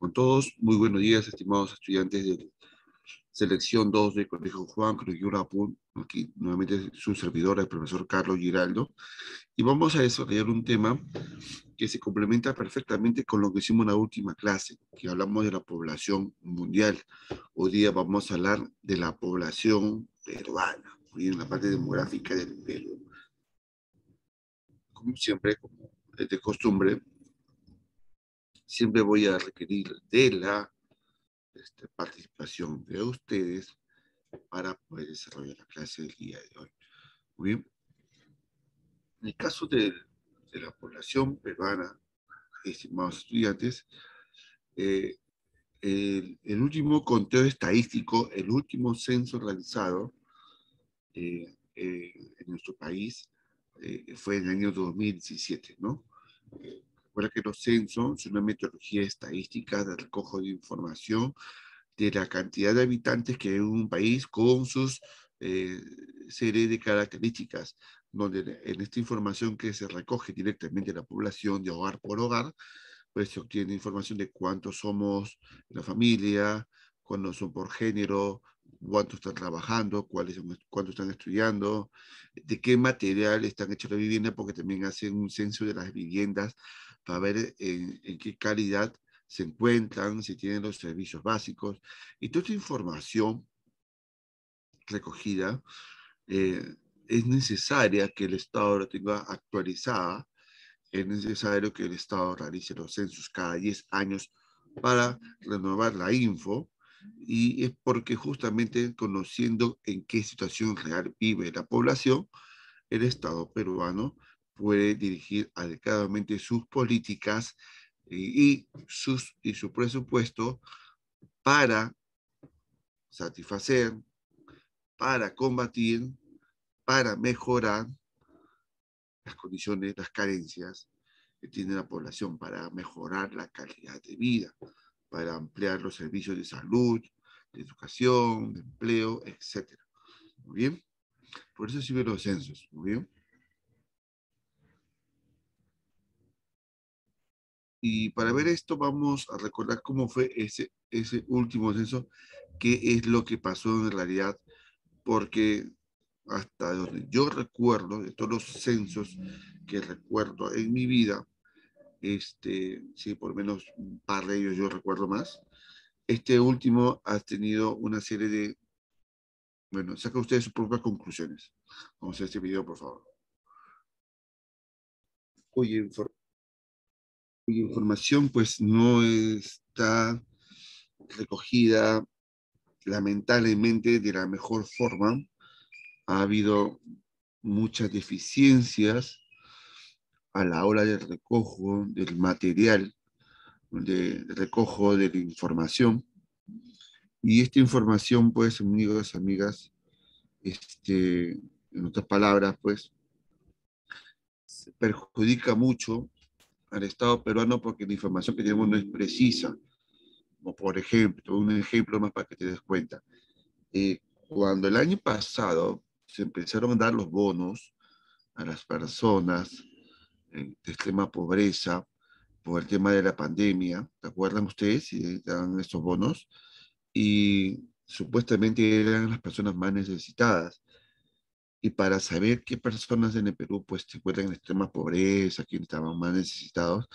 Con todos, muy buenos días, estimados estudiantes de selección 2 del Colegio Juan Cruz Yurapun. Aquí nuevamente su servidor, el profesor Carlos Giraldo. Y vamos a desarrollar un tema que se complementa perfectamente con lo que hicimos en la última clase, que hablamos de la población mundial. Hoy día vamos a hablar de la población peruana, y en la parte demográfica del Perú. Como siempre, como es de costumbre, siempre voy a requerir de la participación de ustedes para poder desarrollar la clase del día de hoy. Muy bien. En el caso de la población peruana, estimados estudiantes, eh, el último conteo estadístico, el último censo realizado en nuestro país fue en el año 2017, ¿no? Recuerda que los censos son una metodología estadística de recojo de información de la cantidad de habitantes que hay en un país con sus eh, serie de características, donde en esta información que se recoge directamente la población de hogar por hogar, pues se obtiene información de cuántos somos en la familia, cuántos son por género, cuántos están trabajando, cuántos están estudiando, de qué material están hechas las viviendas, porque también hacen un censo de las viviendas para ver en qué calidad se encuentran, si tienen los servicios básicos. Y toda esta información recogida es necesaria que el Estado la tenga actualizada, es necesario que el Estado realice los censos cada 10 años para renovar la info, y es porque justamente conociendo en qué situación real vive la población, el Estado peruano puede dirigir adecuadamente sus políticas y su presupuesto para satisfacer, para combatir, para mejorar las condiciones, las carencias que tiene la población, para mejorar la calidad de vida, para ampliar los servicios de salud, de educación, de empleo, etcétera. Muy bien. Por eso sirven los censos. Muy bien. Y para ver esto vamos a recordar cómo fue ese último censo, qué es lo que pasó en realidad, porque hasta donde yo recuerdo, de todos los censos que recuerdo en mi vida, sí, por lo menos un par de ellos yo recuerdo más, este último ha tenido una serie de, bueno, saca ustedes sus propias conclusiones. Vamos a este video, por favor. Cuya, cuya información pues no está recogida lamentablemente de la mejor forma. Ha habido muchas deficiencias a la hora del recojo del material, de recojo de la información. Y esta información, pues, amigos, amigas, en otras palabras, pues, perjudica mucho al Estado peruano porque la información que tenemos no es precisa. Como por ejemplo, un ejemplo más para que te des cuenta. Eh, Cuando el año pasado se empezaron a dar los bonos a las personas de extrema pobreza por el tema de la pandemia, ¿te acuerdan ustedes? Si dan estos bonos, y supuestamente eran las personas más necesitadas. Y para saber qué personas en el Perú pues se encuentran en extrema pobreza, quiénes estaban más necesitados,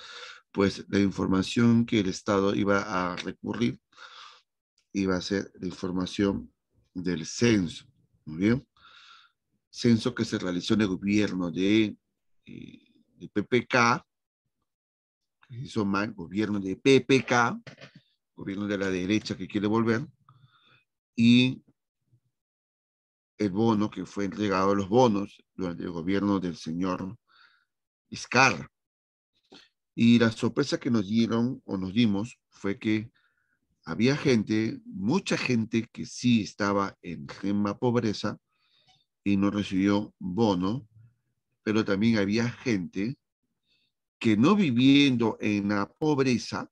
pues la información que el Estado iba a recurrir iba a ser la información del censo. Muy bien. Censo que se realizó en el gobierno de PPK, que se hizo mal, gobierno de PPK, gobierno de la derecha que quiere volver, y el bono que fue entregado, los bonos durante el gobierno del señor Vizcarra. Y la sorpresa que nos dieron o nos dimos fue que había gente, mucha gente que sí estaba en extrema pobreza y no recibió bono, pero también había gente que no viviendo en la pobreza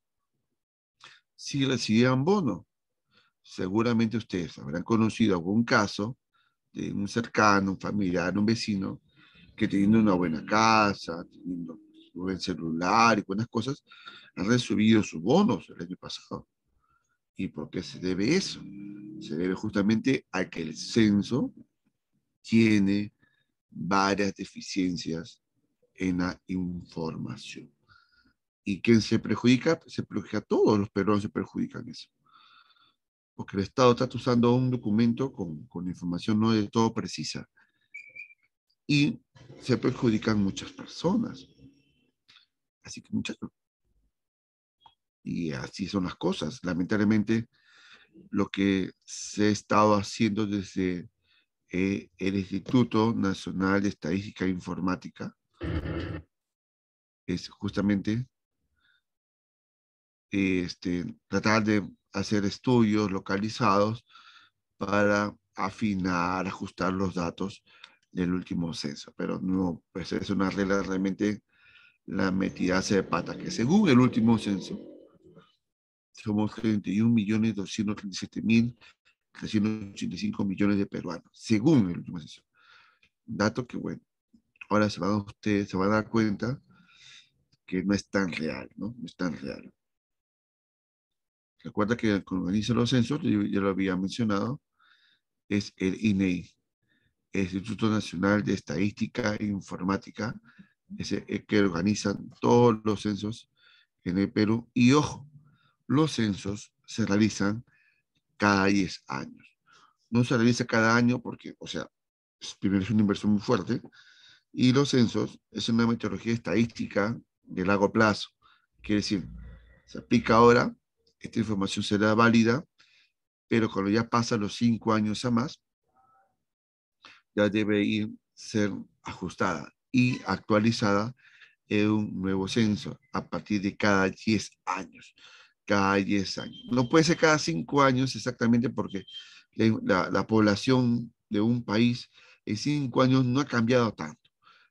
sí recibían bono. Seguramente ustedes habrán conocido algún caso de un cercano, un familiar, un vecino, que teniendo una buena casa, teniendo buen celular y buenas cosas, han recibido sus bonos el año pasado. ¿Y por qué se debe eso? Se debe justamente a que el censo tiene varias deficiencias en la información. ¿Y quién se perjudica? Se perjudica, todos los peruanos se perjudican eso. Porque el Estado está usando un documento con información no del todo precisa y se perjudican muchas personas. Así que muchachos, y así son las cosas. Lamentablemente, lo que se ha estado haciendo desde el Instituto Nacional de Estadística e Informática es justamente tratar de hacer estudios localizados para afinar, ajustar los datos del último censo. Pero no, pues es una regla realmente la metida de pata, que según el último censo, somos 31.237.385 millones de peruanos, según el último censo. Dato que, bueno, ahora ustedes se van a dar cuenta que no es tan real, ¿no? No es tan real. Recuerda que el que organiza los censos, yo ya lo había mencionado, es el INEI, el Instituto Nacional de Estadística e Informática, es el que organiza todos los censos en el Perú. Y ojo, los censos se realizan cada 10 años. No se realiza cada año porque, o sea, primero es una inversión muy fuerte, y los censos es una metodología estadística de largo plazo. Quiere decir, se aplica ahora, esta información será válida, pero cuando ya pasan los 5 años a más, ya debe ir ser ajustada y actualizada en un nuevo censo a partir de cada 10 años. Cada 10 años. No puede ser cada 5 años exactamente porque la población de un país en 5 años no ha cambiado tanto.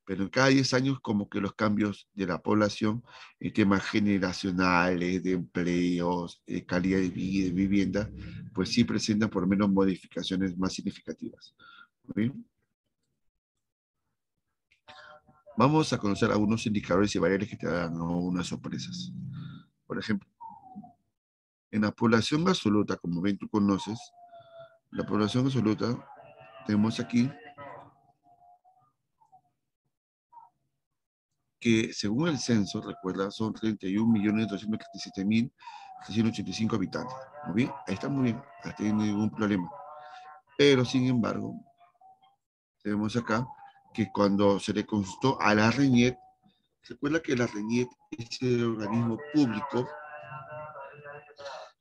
Pero en cada 10 años como que los cambios de la población en temas generacionales, de empleos, calidad de vida, de vivienda, pues sí presentan por lo menos modificaciones más significativas. ¿Bien? Vamos a conocer algunos indicadores y variables que te dan unas sorpresas. Por ejemplo, en la población absoluta, como ven, tú conoces, la población absoluta, tenemos aquí que según el censo, recuerda, son 31.237.385 habitantes. ¿Muy bien? Ahí está muy bien, hasta ahí no hay ningún problema. Pero, sin embargo, tenemos acá que cuando se le consultó a la RENIET, recuerda que la RENIET es el organismo público,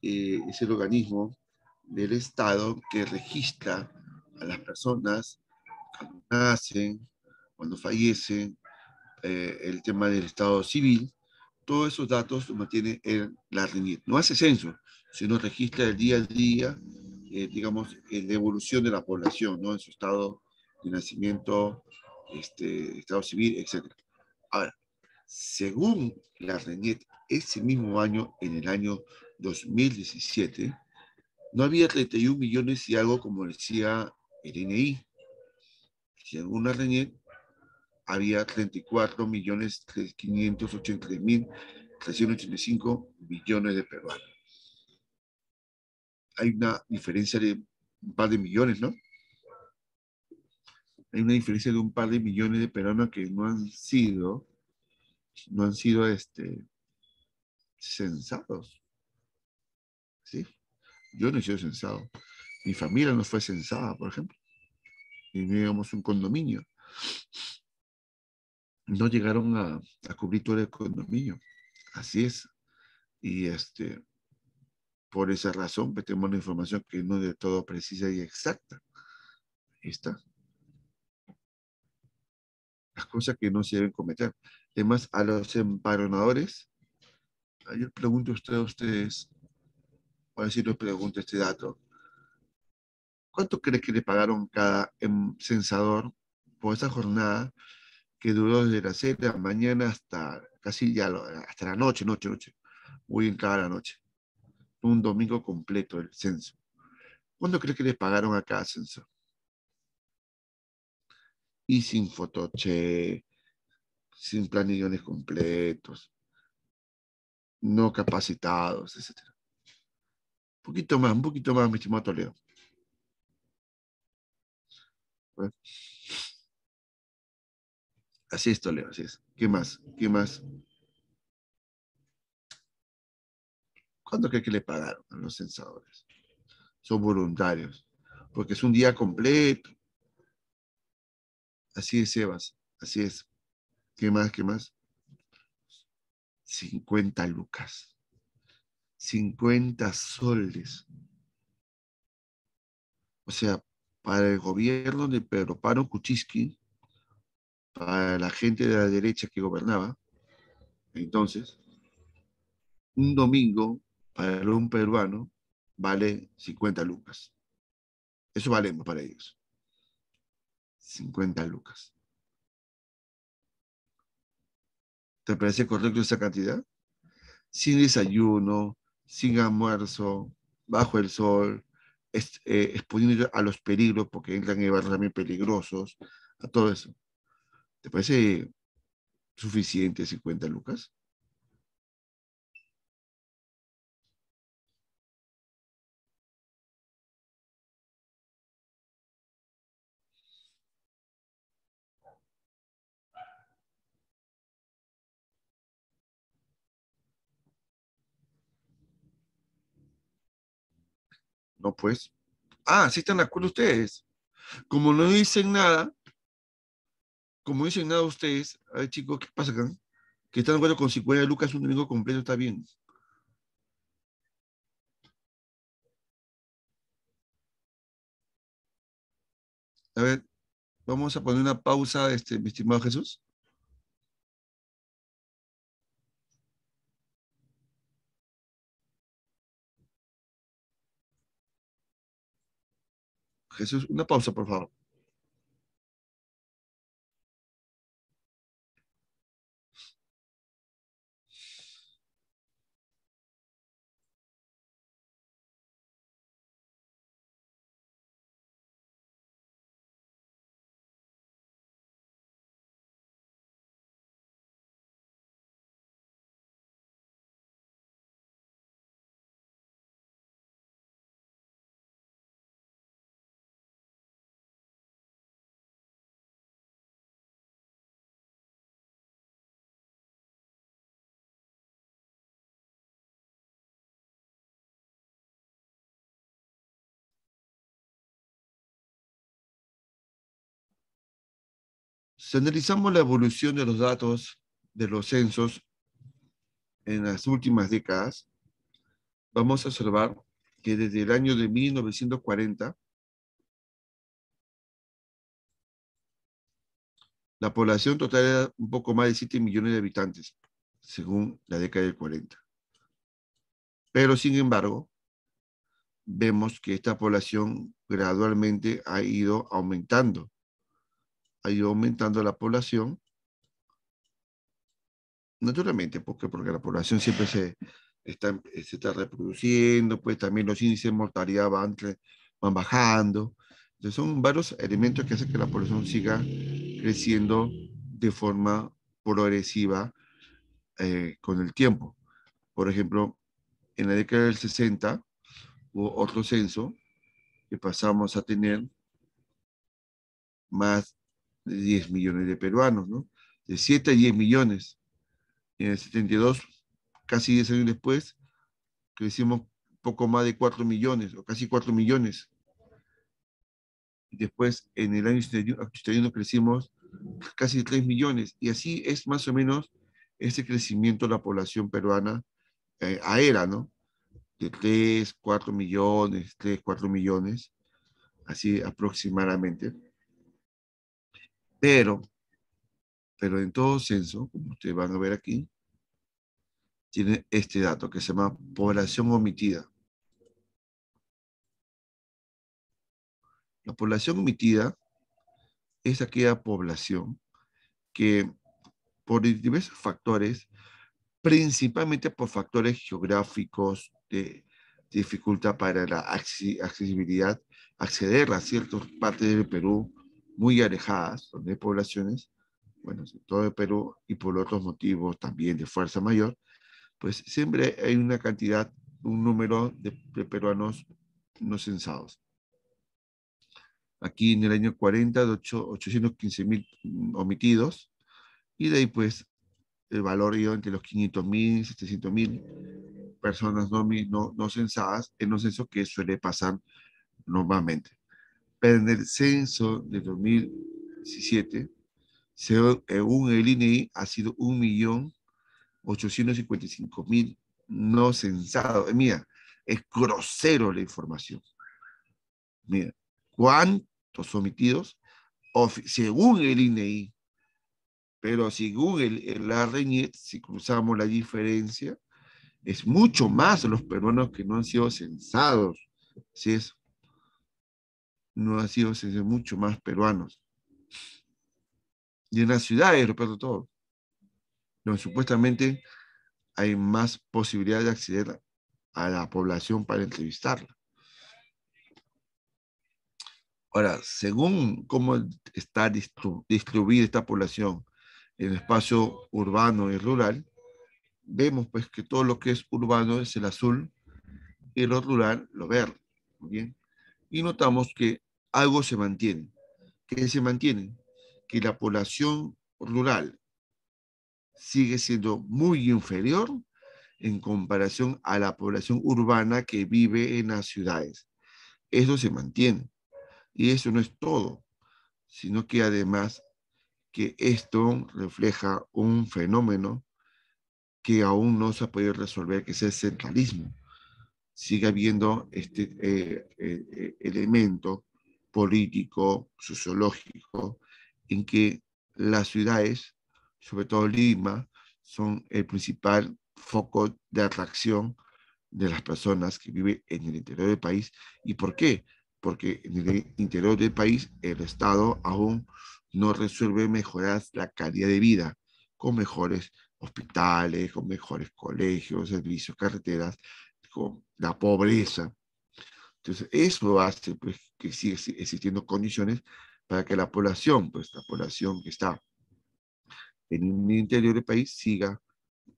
es el organismo del Estado que registra a las personas cuando nacen, cuando fallecen, el tema del estado civil, todos esos datos los mantiene en la RENIET. No hace censo, sino registra el día a día, digamos, la evolución de la población, ¿no? En su estado de nacimiento, estado civil, etc. Ahora, según la RENIET, ese mismo año, en el año 2017, no había 31 millones y algo como decía el INEI. Según la RENIET, había 34.583.385 millones de peruanos. Hay una diferencia de un par de millones, ¿no? Hay una diferencia de un par de millones de peruanos que no han sido censados, ¿sí? Yo no he sido censado. Mi familia no fue censada, por ejemplo. Y teníamos un condominio. No llegaron a cubrir todo el condominio. Así es. Y por esa razón, pues, tenemos la información que no es de todo precisa y exacta. Ahí está. Las cosas que no se deben cometer. Además, a los empadronadores, yo les pregunto a ustedes, a ver si les pregunto este dato. ¿Cuánto crees que le pagaron cada censador por esa jornada que duró desde las 6 de la mañana hasta casi ya hasta la noche, muy en cada noche? Un domingo completo el censo. ¿Cuánto crees que les pagaron a cada censo? Y sin fotoche, sin planillones completos, no capacitados, etcétera. Un poquito más, mi estimado Toledo. Bueno, así es, Toledo, así es. ¿Qué más? ¿Qué más? ¿Cuándo cree que le pagaron a los censadores? Son voluntarios, porque es un día completo. Así es, Sebas, así es. ¿Qué más? ¿Qué más? 50 lucas. 50 soles. O sea, para el gobierno de Pedro Pablo Kuczynski, para la gente de la derecha que gobernaba, entonces, un domingo para un peruano vale 50 lucas. Eso valemos para ellos. 50 lucas. ¿Te parece correcto esa cantidad? Sin desayuno, sin almuerzo, bajo el sol, exponiendo a los peligros, porque entran en barrios también peligrosos, a todo eso. ¿Te parece suficiente 50 lucas? No, pues. Ah, sí están de acuerdo ustedes. Como no dicen nada, como no dicen nada ustedes, a ver chicos, ¿qué pasa acá? Que están de acuerdo con 50 lucas un domingo completo, está bien. A ver, vamos a poner una pausa, mi estimado Jesús. Jesús, una pausa, por favor. Si analizamos la evolución de los datos de los censos en las últimas décadas, vamos a observar que desde el año de 1940, la población total era un poco más de 7 millones de habitantes, según la década del 40. Pero, sin embargo, vemos que esta población gradualmente ha ido aumentando la población, naturalmente, porque la población siempre se está reproduciendo, pues también los índices de mortalidad van bajando. Entonces son varios elementos que hacen que la población siga creciendo de forma progresiva con el tiempo. Por ejemplo, en la década del 60 hubo otro censo que pasamos a tener más de 10 millones de peruanos, ¿no? De 7 a 10 millones. En el 72, casi 10 años después, crecimos poco más de 4 millones o casi 4 millones. Y después, en el año 81 crecimos casi 3 millones. Y así es más o menos ese crecimiento de la población peruana era, ¿no? De 3 4 millones, 3 4 millones, así aproximadamente. Pero, pero en todo censo, como ustedes van a ver aquí, tiene este dato que se llama población omitida. La población omitida es aquella población que por diversos factores, principalmente por factores geográficos, de dificultad para la accesibilidad, acceder a ciertas partes del Perú muy alejadas, donde hay poblaciones, bueno, sobre todo de Perú, y por otros motivos también de fuerza mayor, pues siempre hay una cantidad, un número de peruanos no censados. Aquí en el año 40, de 815.000 omitidos, y de ahí pues el valor iba entre los 500.000, 700.000 personas no censadas en un censo que suele pasar normalmente. Pero en el censo de 2017, según el INEI, ha sido 1.855.000 no censados. Mira, es grosero la información. Mira, ¿cuántos omitidos? Según el INEI, pero según la RENIET, si cruzamos la diferencia, es mucho más los peruanos que no han sido censados. Así es, no han sido censados mucho más peruanos. Y en las ciudades, lo peor de todo, donde supuestamente hay más posibilidad de acceder a la población para entrevistarla. Ahora, según cómo está distribuida esta población en el espacio urbano y rural, vemos pues que todo lo que es urbano es el azul y lo rural lo verde. ¿Muy bien? Y notamos que algo se mantiene. ¿Qué se mantiene? Que la población rural sigue siendo muy inferior en comparación a la población urbana que vive en las ciudades. Eso se mantiene. Y eso no es todo, sino que además que esto refleja un fenómeno que aún no se ha podido resolver, que es el centralismo. Sigue habiendo este elemento político, sociológico, en que las ciudades, sobre todo Lima, son el principal foco de atracción de las personas que viven en el interior del país. ¿Y por qué? Porque en el interior del país el Estado aún no resuelve mejorar la calidad de vida con mejores hospitales, con mejores colegios, servicios, carreteras, con la pobreza. Entonces, eso hace pues, que siga existiendo condiciones para que la población, pues la población que está en el interior del país, siga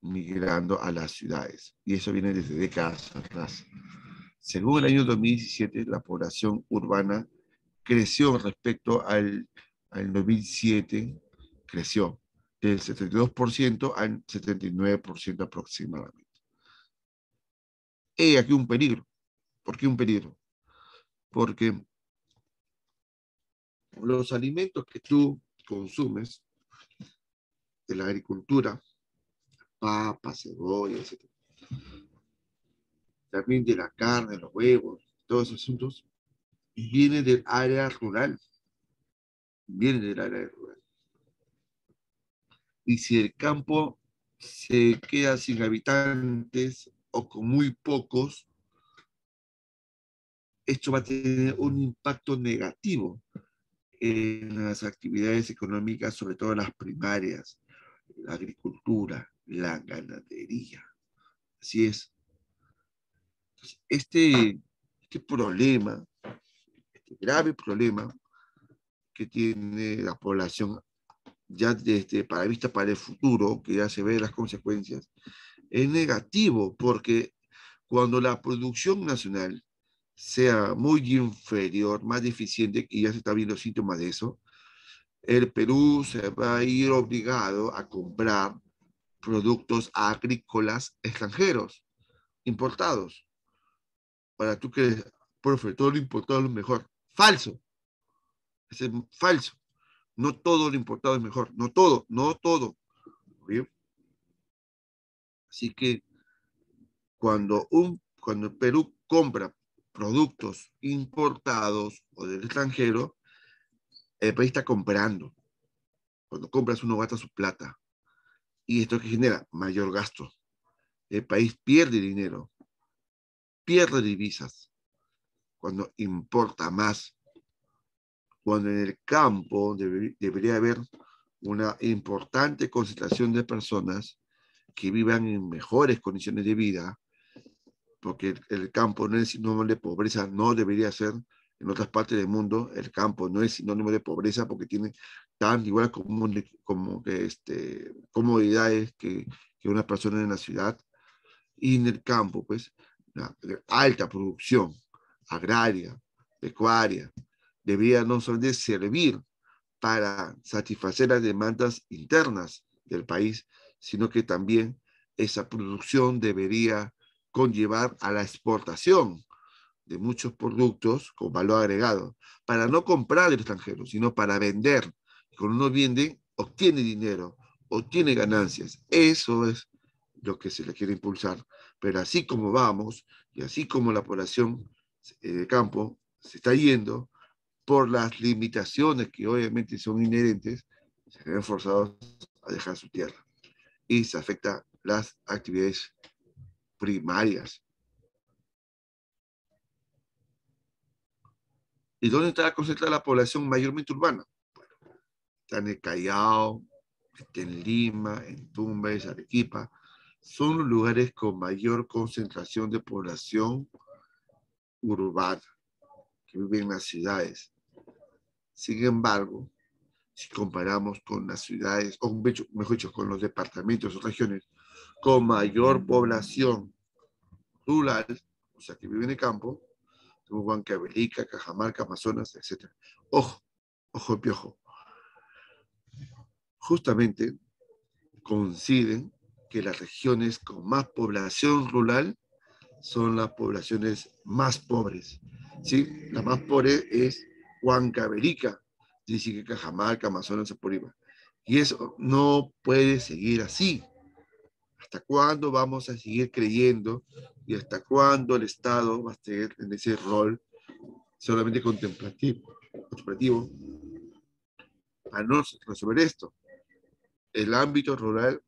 migrando a las ciudades. Y eso viene desde décadas atrás. Según el año 2017, la población urbana creció respecto al 2007, creció del 72% al 79% aproximadamente. He aquí un peligro. ¿Por qué un peligro? Porque los alimentos que tú consumes de la agricultura, papas, cebolla, etc., también de la carne, los huevos, todos esos asuntos, vienen del área rural, vienen del área rural. Y si el campo se queda sin habitantes o con muy pocos, esto va a tener un impacto negativo en las actividades económicas, sobre todo las primarias, la agricultura, la ganadería. Así es. Este problema, este grave problema que tiene la población ya desde para vista para el futuro, que ya se ve las consecuencias, es negativo porque cuando la producción nacional sea muy inferior, más deficiente, y ya se está viendo síntomas de eso, el Perú se va a ir obligado a comprar productos agrícolas extranjeros, importados. Para tú que, profe, todo lo importado es lo mejor. Falso, es falso. No todo lo importado es mejor, no todo, no todo. ¿Bien? Así que cuando el Perú compra productos importados o del extranjero, el país está comprando. Cuando compras uno gasta su plata. Y esto que genera mayor gasto. El país pierde dinero, pierde divisas cuando importa más, cuando en el campo debería haber una importante concentración de personas que vivan en mejores condiciones de vida, porque el campo no es sinónimo de pobreza, no debería ser. En otras partes del mundo, el campo no es sinónimo de pobreza porque tiene tan igual como que comodidades que una persona en la ciudad y en el campo, pues, la alta producción agraria, pecuaria, debería no solamente servir para satisfacer las demandas internas del país, sino que también esa producción debería conllevar a la exportación de muchos productos con valor agregado, para no comprar del extranjero, sino para vender. Cuando uno vende, obtiene dinero, obtiene ganancias. Eso es lo que se le quiere impulsar. Pero así como vamos, y así como la población de campo se está yendo, por las limitaciones que obviamente son inherentes, se ven forzados a dejar su tierra. Y se afecta las actividades primarias. ¿Y dónde está concentrada la población mayormente urbana? Está en el Callao, está en Lima, en Tumbes, Arequipa. Son los lugares con mayor concentración de población urbana que vive en las ciudades. Sin embargo, si comparamos con las ciudades, o mejor dicho, con los departamentos o regiones con mayor población rural, o sea, que vive en el campo, como Huancavelica, Cajamarca, Amazonas, etc. Ojo, ojo de piojo. Justamente coinciden que las regiones con más población rural son las poblaciones más pobres. ¿Sí? La más pobre es Huancavelica, dice que Cajamarca, Amazonas, Apuriba. Y eso no puede seguir así. ¿Hasta cuándo vamos a seguir creyendo y hasta cuándo el Estado va a estar en ese rol solamente contemplativo para no resolver esto? El ámbito rural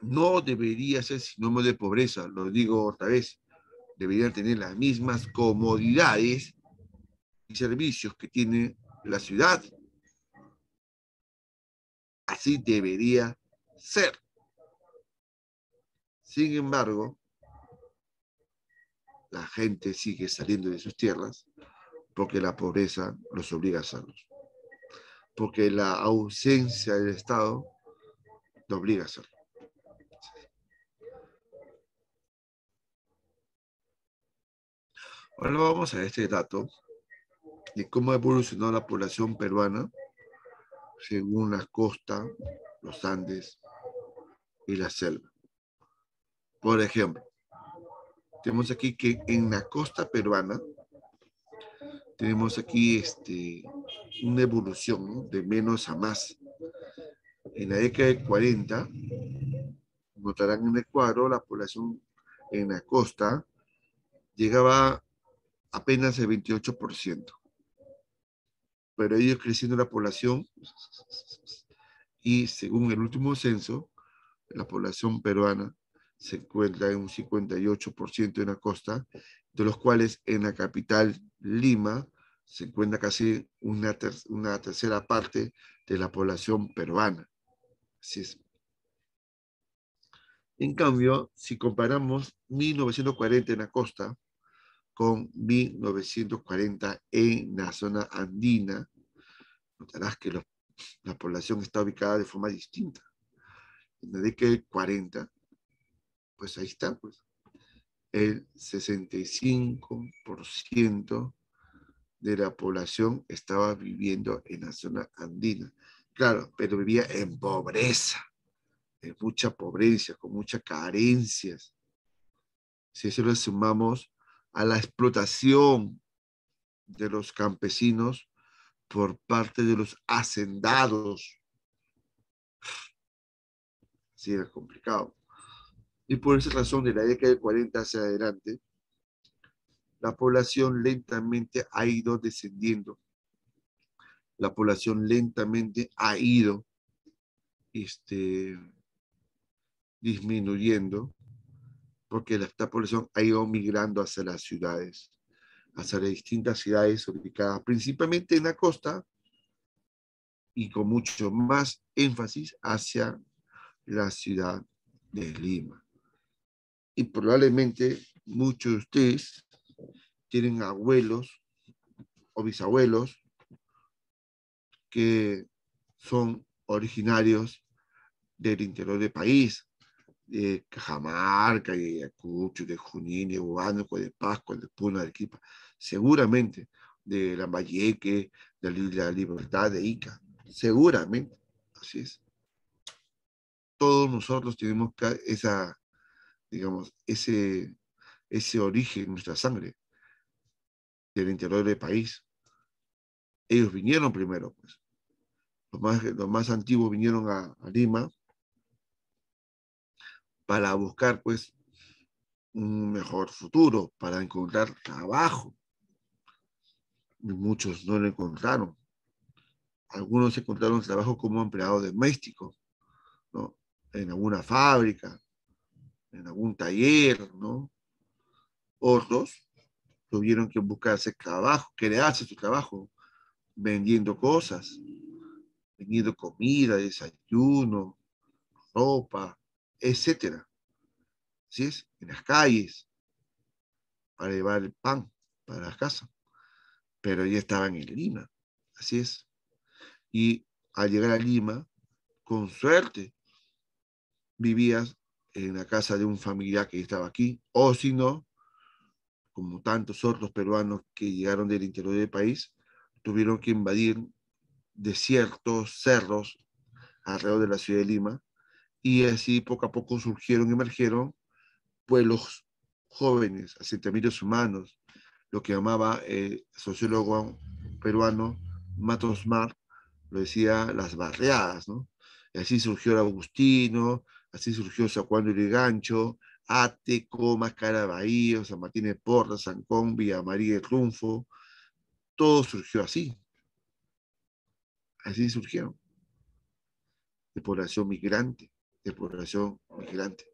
no debería ser sinónimo de pobreza, lo digo otra vez, deberían tener las mismas comodidades y servicios que tiene la ciudad. Así debería ser. Sin embargo, la gente sigue saliendo de sus tierras porque la pobreza los obliga a hacerlos, porque la ausencia del Estado los obliga a hacerlo. Ahora vamos a este dato de cómo ha evolucionado la población peruana según la costa, los Andes y la selva. Por ejemplo, tenemos aquí que en la costa peruana tenemos aquí una evolución, ¿no?, de menos a más. En la década de 40, notarán en el cuadro, la población en la costa llegaba apenas el 28%, pero ha ido creciendo la población y según el último censo, la población peruana se encuentra en un 58% en la costa, de los cuales en la capital, Lima, se encuentra casi una tercera parte de la población peruana. Así es. En cambio, si comparamos 1940 en la costa con 1940 en la zona andina, notarás que la población está ubicada de forma distinta. En la década de 40, pues ahí está, pues el 65% de la población estaba viviendo en la zona andina. Claro, pero vivía en pobreza, en mucha pobreza, con muchas carencias. Si eso lo sumamos a la explotación de los campesinos por parte de los hacendados, sí era complicado. Y por esa razón, de la década de 40 hacia adelante, la población lentamente ha ido descendiendo. La población lentamente ha ido disminuyendo porque esta población ha ido migrando hacia las ciudades, hacia las distintas ciudades ubicadas principalmente en la costa y con mucho más énfasis hacia la ciudad de Lima. Y probablemente muchos de ustedes tienen abuelos o bisabuelos que son originarios del interior del país, de Cajamarca, de Ayacucho, de Junín, de Huánuco, de Pascua, de Puno, de Arequipa, seguramente, de Lambayeque, de la Libertad, de Ica, seguramente, así es. Todos nosotros tenemos esa, digamos, ese origen en nuestra sangre, del interior del país. Ellos vinieron primero, pues. Los más antiguos vinieron a Lima para buscar, pues, un mejor futuro, para encontrar trabajo. Y muchos no lo encontraron. Algunos encontraron trabajo como empleado doméstico, ¿no? En alguna fábrica, en algún taller, ¿no? Otros tuvieron que buscarse trabajo, crearse su trabajo, vendiendo cosas, vendiendo comida, desayuno, ropa, etcétera. Así es, en las calles, para llevar el pan para la casa. Pero ya estaban en Lima, así es. Y al llegar a Lima, con suerte, vivías en la casa de un familiar que estaba aquí, o si no, como tantos otros peruanos que llegaron del interior del país, tuvieron que invadir desiertos, cerros alrededor de la ciudad de Lima, y así poco a poco surgieron, emergieron pueblos jóvenes, asentamientos humanos, lo que llamaba el sociólogo peruano Matos Mar, lo decía las barriadas, ¿no? Y así surgió el Agustino, así surgió San Juan de Urigancho, Ate, Comas, Caraballo, San Martín de Porras, Sancón, Villa María de Triunfo, todo surgió así surgieron, de población migrante, de población migrante.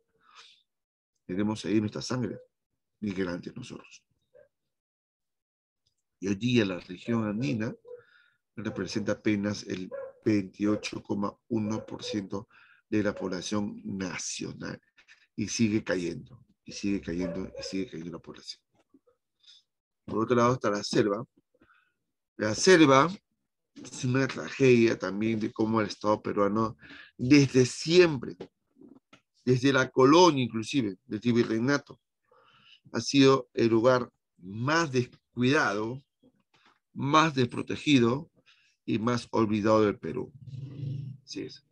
Tenemos ahí nuestra sangre migrante nosotros. Y hoy día la región andina representa apenas el 28,1% de la población nacional y sigue cayendo, y sigue cayendo, y sigue cayendo la población. Por otro lado está la selva. La selva es una tragedia también de cómo el Estado peruano, desde siempre, desde la colonia inclusive, desde el virreinato, ha sido el lugar más descuidado, más desprotegido y más olvidado del Perú. Así es.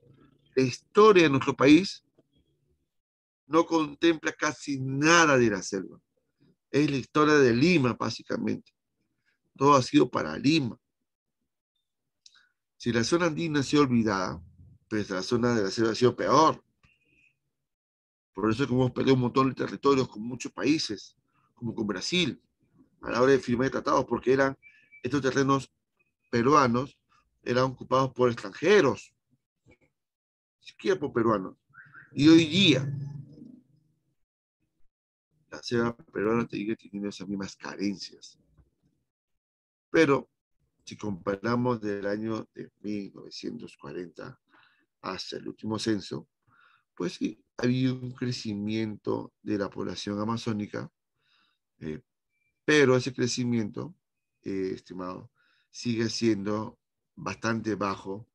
La historia de nuestro país no contempla casi nada de la selva. Es la historia de Lima, básicamente. Todo ha sido para Lima. Si la zona andina ha sido olvidada, pues la zona de la selva ha sido peor. Por eso es que hemos perdido un montón de territorios con muchos países, como con Brasil, a la hora de firmar tratados, porque estos terrenos peruanos eran ocupados por extranjeros, ni siquiera por peruanos. Y hoy día, la selva peruana sigue teniendo esas mismas carencias. Pero si comparamos del año de 1940 hasta el último censo, pues sí, ha habido un crecimiento de la población amazónica, eh, pero ese crecimiento, estimado, sigue siendo bastante bajo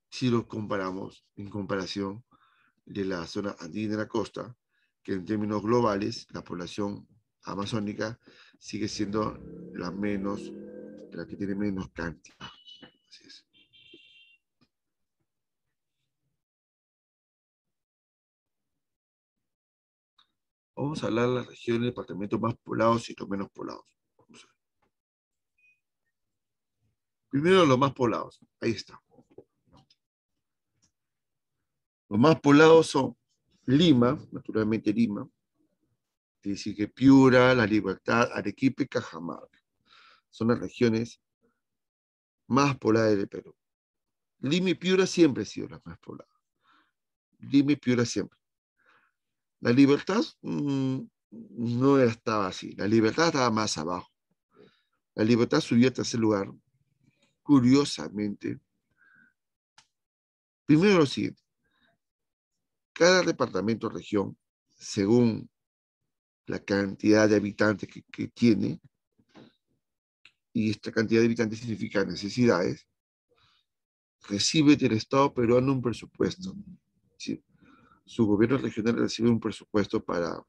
si lo comparamos en comparación de la zona andina de la costa, que en términos globales la población amazónica sigue siendo la que tiene menos cantidad. Así es. Vamos a hablar de las regiones y departamentos más poblados y los menos poblados. Vamos a ver. Primero los más poblados. Ahí está. Los más poblados son Lima, naturalmente Lima, es decir que Piura, La Libertad, Arequipa y Cajamarca. Son las regiones más pobladas del Perú. Lima y Piura siempre han sido las más pobladas. Lima y Piura siempre. La Libertad no estaba así. La Libertad estaba más abajo. La Libertad subió a tercer lugar. Curiosamente, primero lo siguiente. Cada departamento o región, según la cantidad de habitantes que tiene, y esta cantidad de habitantes significa necesidades, recibe del Estado peruano un presupuesto. ¿Sí? Su gobierno regional recibe un presupuesto para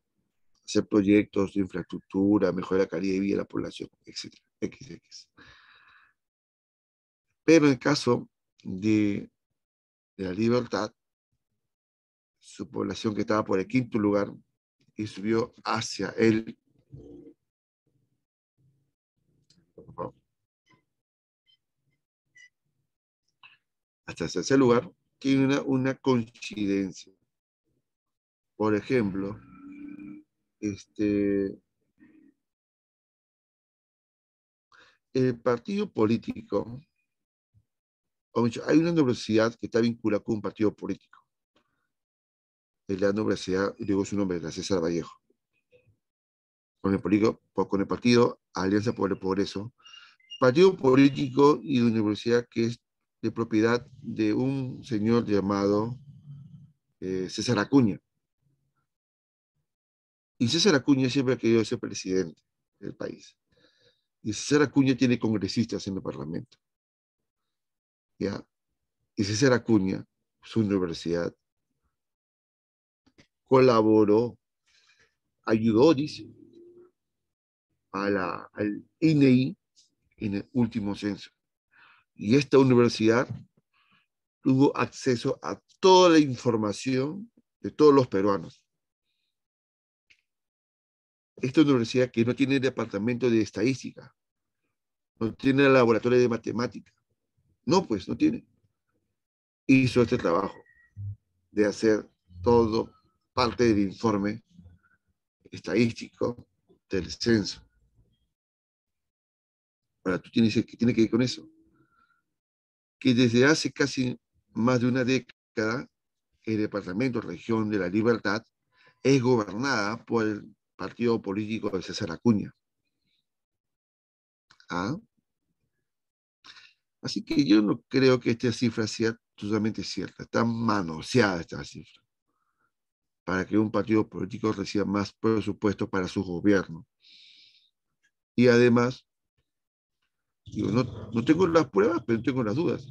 hacer proyectos de infraestructura, mejorar la calidad de vida de la población, etcétera, XX. Pero en el caso de la Libertad, su población que estaba por el quinto lugar y subió hacia hasta el tercer lugar, tiene una coincidencia. Por ejemplo, este, el partido político, o mucho, hay una universidad que está vinculada con un partido político, es la universidad, y digo su nombre, la César Vallejo, con el partido Alianza por el Progreso, partido político y de universidad que es de propiedad de un señor llamado César Acuña. Y César Acuña siempre ha querido ser presidente del país. Y César Acuña tiene congresistas en el Parlamento. ¿Ya? Y César Acuña, su universidad, colaboró, ayudó, dice, al INEI en el último censo. Y esta universidad tuvo acceso a toda la información de todos los peruanos. Esta universidad que no tiene departamento de estadística, no tiene laboratorio de matemática, no, pues no tiene. Hizo este trabajo de hacer todo parte del informe estadístico del censo. Ahora, tú tienes que tiene que ver con eso, que desde hace casi más de una década el departamento región de la Libertad es gobernada por el partido político de César Acuña. ¿Ah? Así que yo no creo que esta cifra sea totalmente cierta. Está manoseada esta cifra para que un partido político reciba más presupuesto para su gobierno. Y además, digo, no tengo las pruebas, pero tengo las dudas.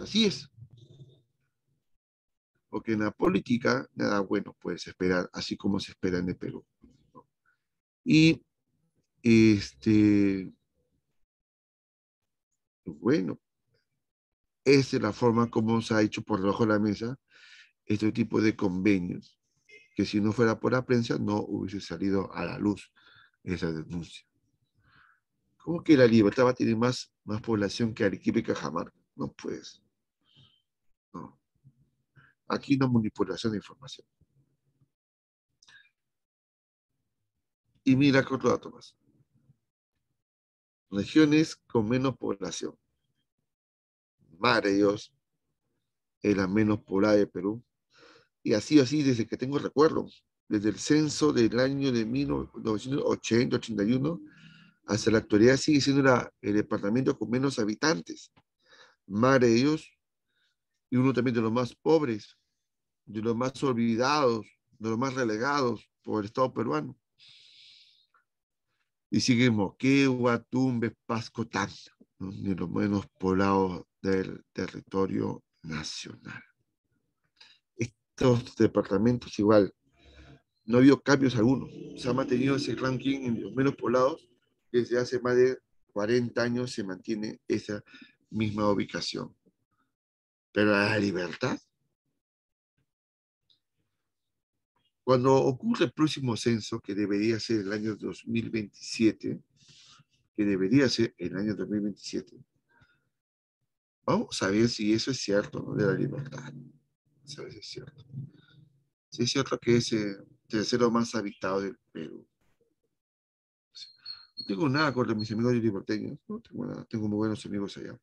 Así es. Porque en la política nada bueno puedes esperar, así como se espera en el Perú. Y este, bueno, esa es la forma como se ha hecho por debajo de la mesa este tipo de convenios, que si no fuera por la prensa no hubiese salido a la luz esa denuncia. ¿Cómo que la Libertad va a tener más población que Arequipa y Cajamarca? No puedes. No. Aquí no manipulación de información. Y mira que otro dato más. Regiones con menos población. Madre de Dios, es la menos poblada de Perú. Y así desde que tengo recuerdo. Desde el censo del año de 1980-81 hasta la actualidad sigue siendo el departamento con menos habitantes. Madre de Dios, y uno también de los más pobres, de los más olvidados, de los más relegados por el Estado peruano. Y sigue Moquegua, Tumbes, Pasco, Tacna, ¿no? De los menos poblados del territorio nacional. Estos departamentos igual, no ha habido cambios algunos. Se ha mantenido ese ranking en los menos poblados desde hace más de 40 años se mantiene esa misma ubicación. Pero la libertad, cuando ocurre el próximo censo, que debería ser el año 2027, que debería ser el año 2027, vamos a ver si eso es cierto, ¿no? De la libertad. Vamos a ver si es cierto. Si es cierto que es el tercero más habitado del Perú. No tengo nada contra mis amigos liberteños, no tengo nada, tengo muy buenos amigos allá.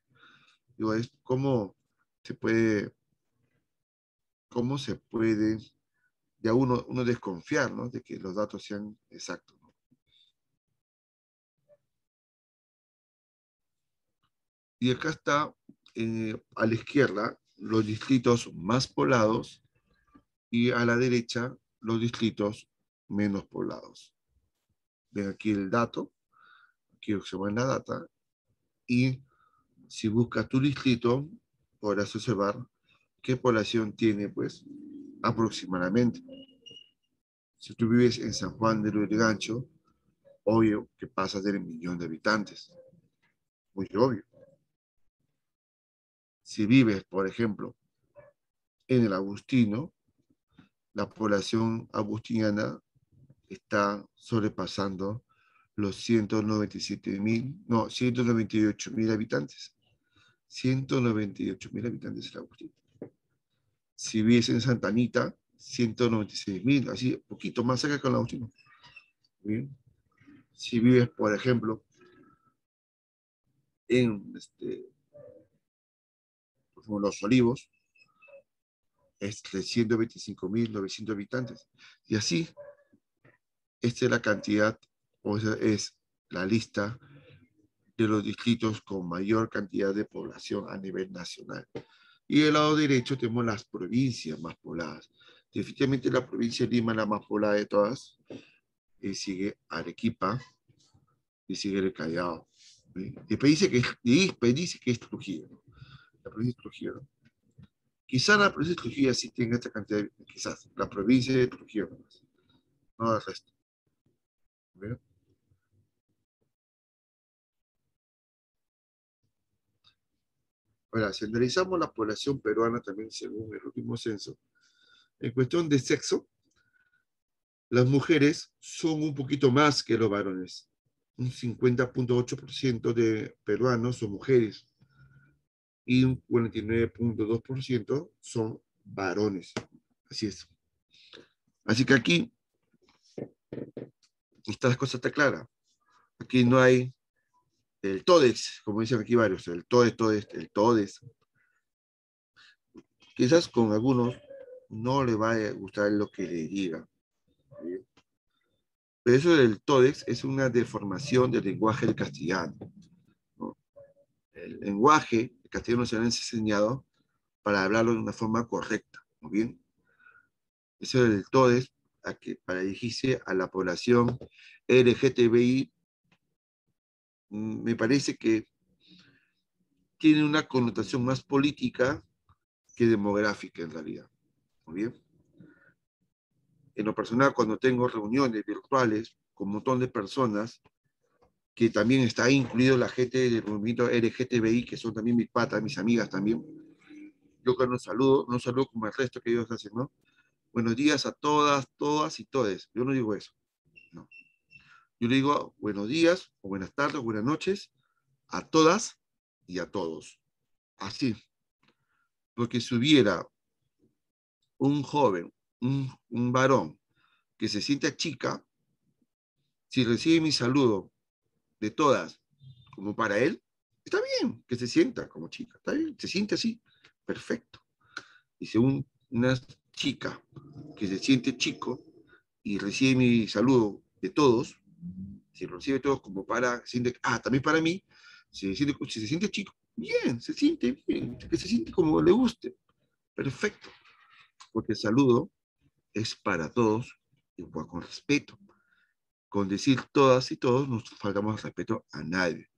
Digo, es cómo se puede ya uno desconfiar, ¿no? De que los datos sean exactos, ¿no? Y acá está a la izquierda los distritos más poblados y a la derecha los distritos menos poblados. Ven aquí el dato, aquí se va en la data, y si buscas tu distrito, podrás observar qué población tiene, pues, aproximadamente. Si tú vives en San Juan de Lurigancho, obvio que pasas del 1 millón de habitantes, muy obvio. Si vives, por ejemplo, en el Agustino, la población agustiniana está sobrepasando los 197.000, no, 198.000 habitantes. 198.000 habitantes el Agustino. Si vives en Santa Anita, 196.000, así, poquito más cerca que el Agustino. Bien. Si vives, por ejemplo, en Los Olivos, es de 125.900 habitantes. Y así, esta es la cantidad, o sea, es la lista de los distritos con mayor cantidad de población a nivel nacional. Y del lado derecho tenemos las provincias más pobladas. Definitivamente la provincia de Lima es la más poblada de todas. Y sigue Arequipa y sigue el Callao. Después dice que es Trujillo. ¿No? La provincia de Trujillo. ¿No? Quizá la provincia de Trujillo sí tenga esta cantidad, quizás la provincia de Trujillo, no el resto. ¿Bien? Ahora, si analizamos la población peruana también según el último censo, en cuestión de sexo, las mujeres son un poquito más que los varones. Un 50.8% de peruanos son mujeres y un 49.2% son varones. Así es. Así que aquí, esta cosa está clara. Aquí no hay el todes, como dicen aquí varios, el todes, el todes. Quizás con algunos no le va a gustar lo que le diga. Pero eso del todes es una deformación del lenguaje del castellano. ¿No? El lenguaje, el castellano se ha enseñado para hablarlo de una forma correcta. ¿No bien? Eso del todes, para dirigirse a la población LGTBI, me parece que tiene una connotación más política que demográfica en realidad. ¿No bien? En lo personal, cuando tengo reuniones virtuales con un montón de personas, que también está incluido la gente del movimiento LGTBI, que son también mis patas, mis amigas también, yo cuando saludo, no saludo como el resto que ellos hacen, ¿no? Buenos días a todas, todas y todes. Yo no digo eso, no. Yo le digo buenos días, o buenas tardes, o buenas noches, a todas y a todos. Así. Porque si hubiera un joven, un varón, que se sienta chica, si recibe mi saludo de todas como para él, está bien que se sienta como chica, está bien, se siente así, perfecto. Y si una chica que se siente chico y recibe mi saludo de todos, si lo recibe todos como para, siente, también para mí, si se siente chico, bien, se siente bien, que se siente como le guste, perfecto, porque el saludo es para todos y con respeto. Con decir todas y todos, no faltamos respeto a nadie.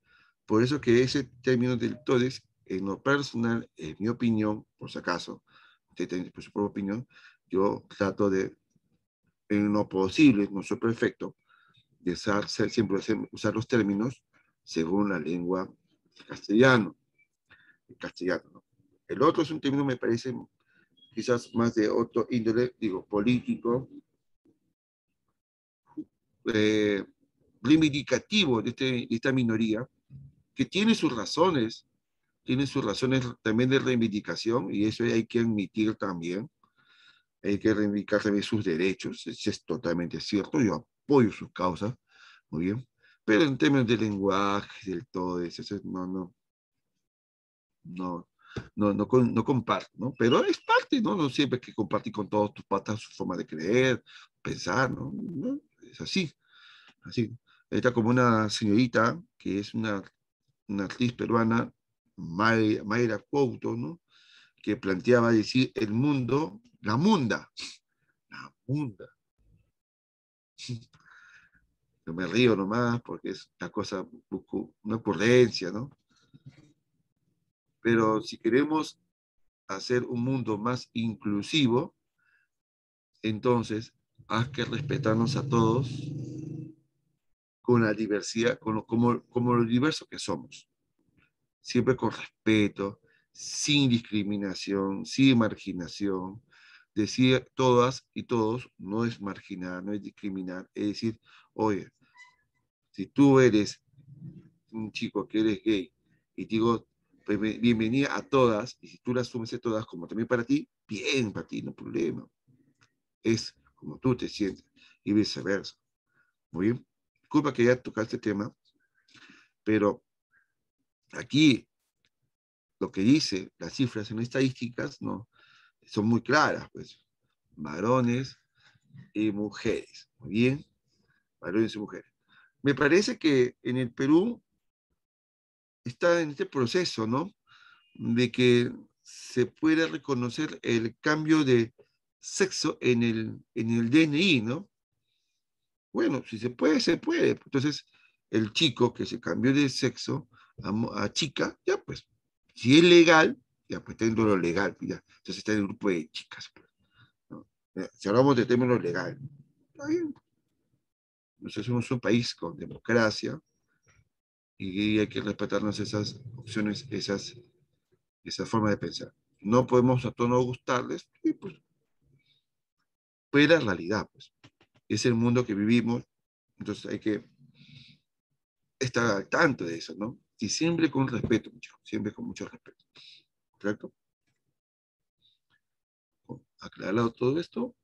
Por eso que ese término del todes, en lo personal, en mi opinión, por si acaso, usted tiene su propia opinión, yo trato de, en lo posible, no soy perfecto, de siempre usar los términos según la lengua castellano, castellano. ¿No? El otro es un término, me parece, quizás más de otro índole, digo, político, eh, reivindicativo de esta minoría, que tiene sus razones también de reivindicación, y eso hay que admitir también, hay que reivindicar también sus derechos, eso es totalmente cierto, yo apoyo sus causas, muy bien, pero en términos de lenguaje, del todo eso, no, no comparto, ¿no? Pero es parte, ¿no? No siempre hay que compartir con todos tus patas su forma de creer, pensar, ¿no? ¿No? Es así, así. Está como una señorita que es una actriz peruana, Mayra Couto, ¿no? Que planteaba decir el mundo, la munda. Yo me río nomás porque es una cosa, una ocurrencia, ¿no? Pero si queremos hacer un mundo más inclusivo, entonces haz que respetarnos a todos con la diversidad, como lo diverso que somos. Siempre con respeto, sin discriminación, sin marginación. Decir todas y todos no es marginar, no es discriminar. Es decir, oye, si tú eres un chico que eres gay y digo, pues, bienvenida a todas, y si tú las asumes a todas como también para ti, bien para ti, no hay problema. Es como tú te sientes y viceversa. Muy bien. Disculpa que ya tocaste este tema, pero aquí lo que dice las cifras en estadísticas no son muy claras, pues, varones y mujeres. Muy bien, varones y mujeres. Me parece que en el Perú está en este proceso, ¿no? De que se pueda reconocer el cambio de sexo en el DNI, ¿no? Bueno, si se puede, se puede. Entonces, el chico que se cambió de sexo a chica, ya pues, si es legal, ya pues está en lo legal, pues, ya. Entonces está en el grupo de chicas, pues, ¿no? Si hablamos de términos legales, está bien. Nosotros somos un país con democracia y hay que respetarnos esas opciones, esa forma de pensar. No podemos a todos no gustarles, y pues, pues la realidad, pues. Es el mundo que vivimos, entonces hay que estar al tanto de eso, ¿no? Y siempre con respeto, siempre con mucho respeto, ¿correcto? Aclarado todo esto,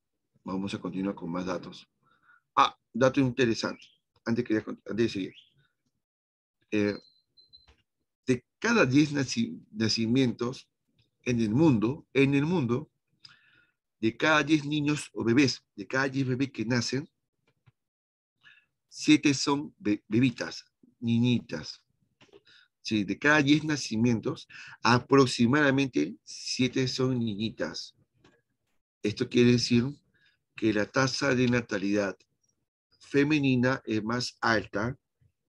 vamos a continuar con más datos. Ah, dato interesante, antes de seguir. Eh, de cada 10 nacimientos en el mundo, de cada 10 niños o bebés, de cada 10 bebés que nacen, 7 son bebitas, niñitas. Sí, de cada 10 nacimientos, aproximadamente 7 son niñitas. Esto quiere decir que la tasa de natalidad femenina es más alta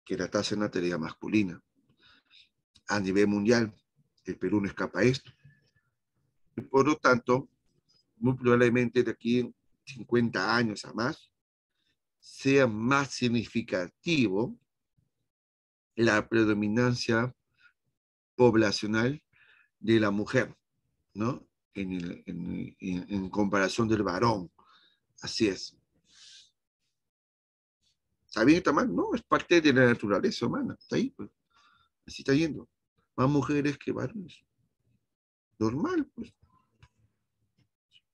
que la tasa de natalidad masculina. A nivel mundial, el Perú no escapa a esto. Y por lo tanto, muy probablemente de aquí en 50 años a más, sea más significativo la predominancia poblacional de la mujer, ¿no? En comparación del varón. Así es. ¿Está bien, está mal? No, es parte de la naturaleza humana. Está ahí, pues. Así está yendo. Más mujeres que varones. Normal, pues.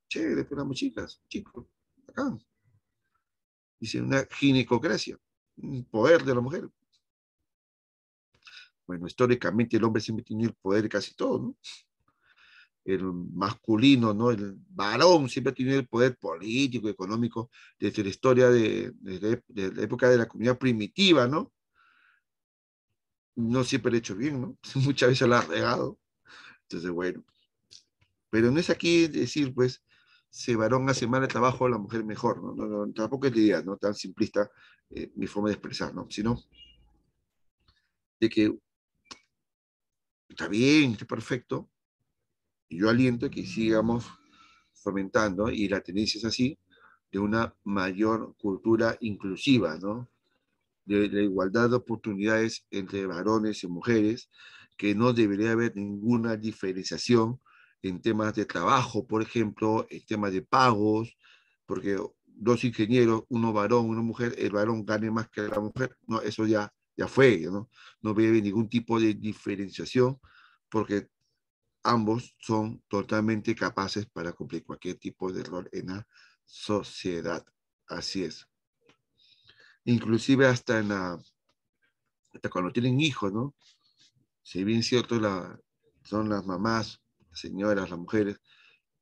Chévere, pero las chicas, chicos. Acá. Dice una ginecocracia. Un poder de la mujer. Bueno, históricamente el hombre siempre tiene el poder de casi todo, ¿no? El masculino, ¿no? El varón siempre ha tenido el poder político, económico, desde la historia de la época de la comunidad primitiva, ¿no? No siempre lo ha hecho bien, ¿no? Muchas veces lo ha regado. Entonces, bueno, pero no es aquí decir, pues, si el varón hace mal el trabajo, la mujer mejor, ¿no? Tampoco es la idea, ¿no? Tan simplista mi forma de expresar, ¿no? Sino de que está bien, está perfecto, y yo aliento que sigamos fomentando, y la tendencia es así, de una mayor cultura inclusiva, ¿no? De la igualdad de oportunidades entre varones y mujeres, que no debería haber ninguna diferenciación en temas de trabajo, por ejemplo, en temas de pagos, porque dos ingenieros, uno varón, una mujer, el varón gane más que la mujer, no, eso ya fue, ¿no? No debe ningún tipo de diferenciación, porque ambos son totalmente capaces para cumplir cualquier tipo de rol en la sociedad. Así es. Inclusive hasta cuando tienen hijos, ¿no? Si bien cierto, son las mamás, las señoras, las mujeres,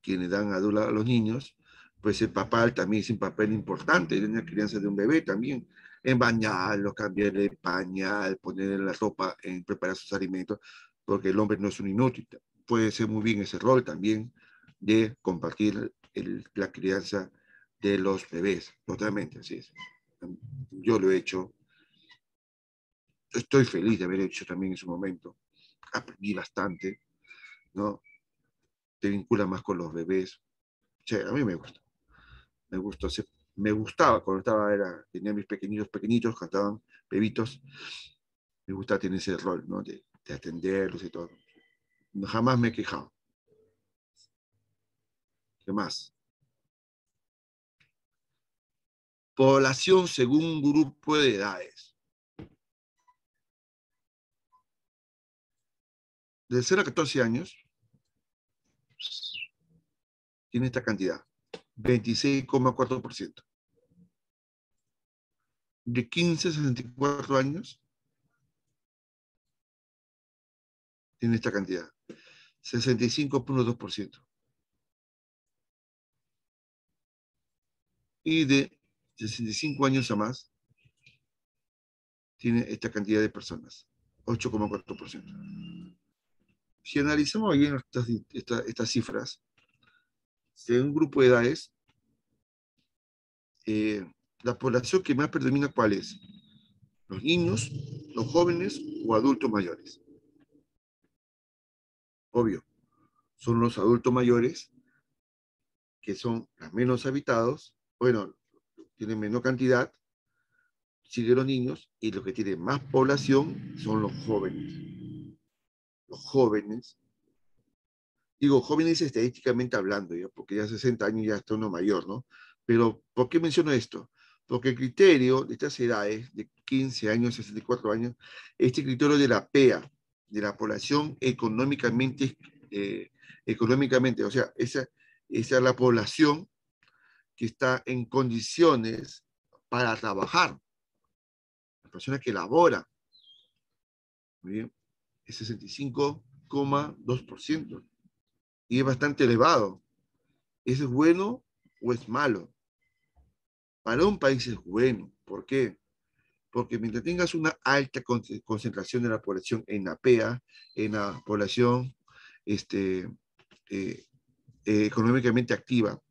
quienes dan a los niños, pues el papá también es un papel importante en la crianza de un bebé también, en bañarlo, cambiarle el pañal, ponerle la ropa, en preparar sus alimentos, porque el hombre no es un inútil. Puede ser muy bien ese rol también de compartir la crianza de los bebés, totalmente, así es. Yo lo he hecho, estoy feliz de haber hecho también en su momento, aprendí bastante, ¿no? te vincula más con los bebés. Che, a mí me gusta. Me gustó, me gustaba cuando tenía mis pequeñitos, cantaban bebitos. Me gusta tener ese rol, ¿no? De atenderlos y todo. No, jamás me he quejado. ¿Qué más? Población según grupo de edades. De 0 a 14 años, tiene esta cantidad, 26,4%. De 15 a 64 años, tiene esta cantidad, 65,2%. Y de 65 años a más, tiene esta cantidad de personas, 8,4%. Si analizamos bien estas cifras, según grupo de edades, la población que más predomina, ¿cuál es? Los niños, los jóvenes o adultos mayores. Obvio, son los adultos mayores que son los menos habitados, bueno, tienen menor cantidad, siguen los niños, y los que tienen más población son los jóvenes. Los jóvenes, digo jóvenes estadísticamente hablando, ¿ya? Porque ya 60 años ya está uno mayor, ¿no? Pero, ¿por qué menciono esto? Porque el criterio de estas edades, de 15 años, 64 años, este criterio de la PEA, de la población económicamente, o sea, esa es la población que está en condiciones para trabajar, la persona que labora, muy bien, es 65,2%, y es bastante elevado. ¿Es bueno o es malo? Para un país es bueno. ¿Por qué? Porque mientras tengas una alta concentración de la población en la PEA, en la población este, económicamente activa,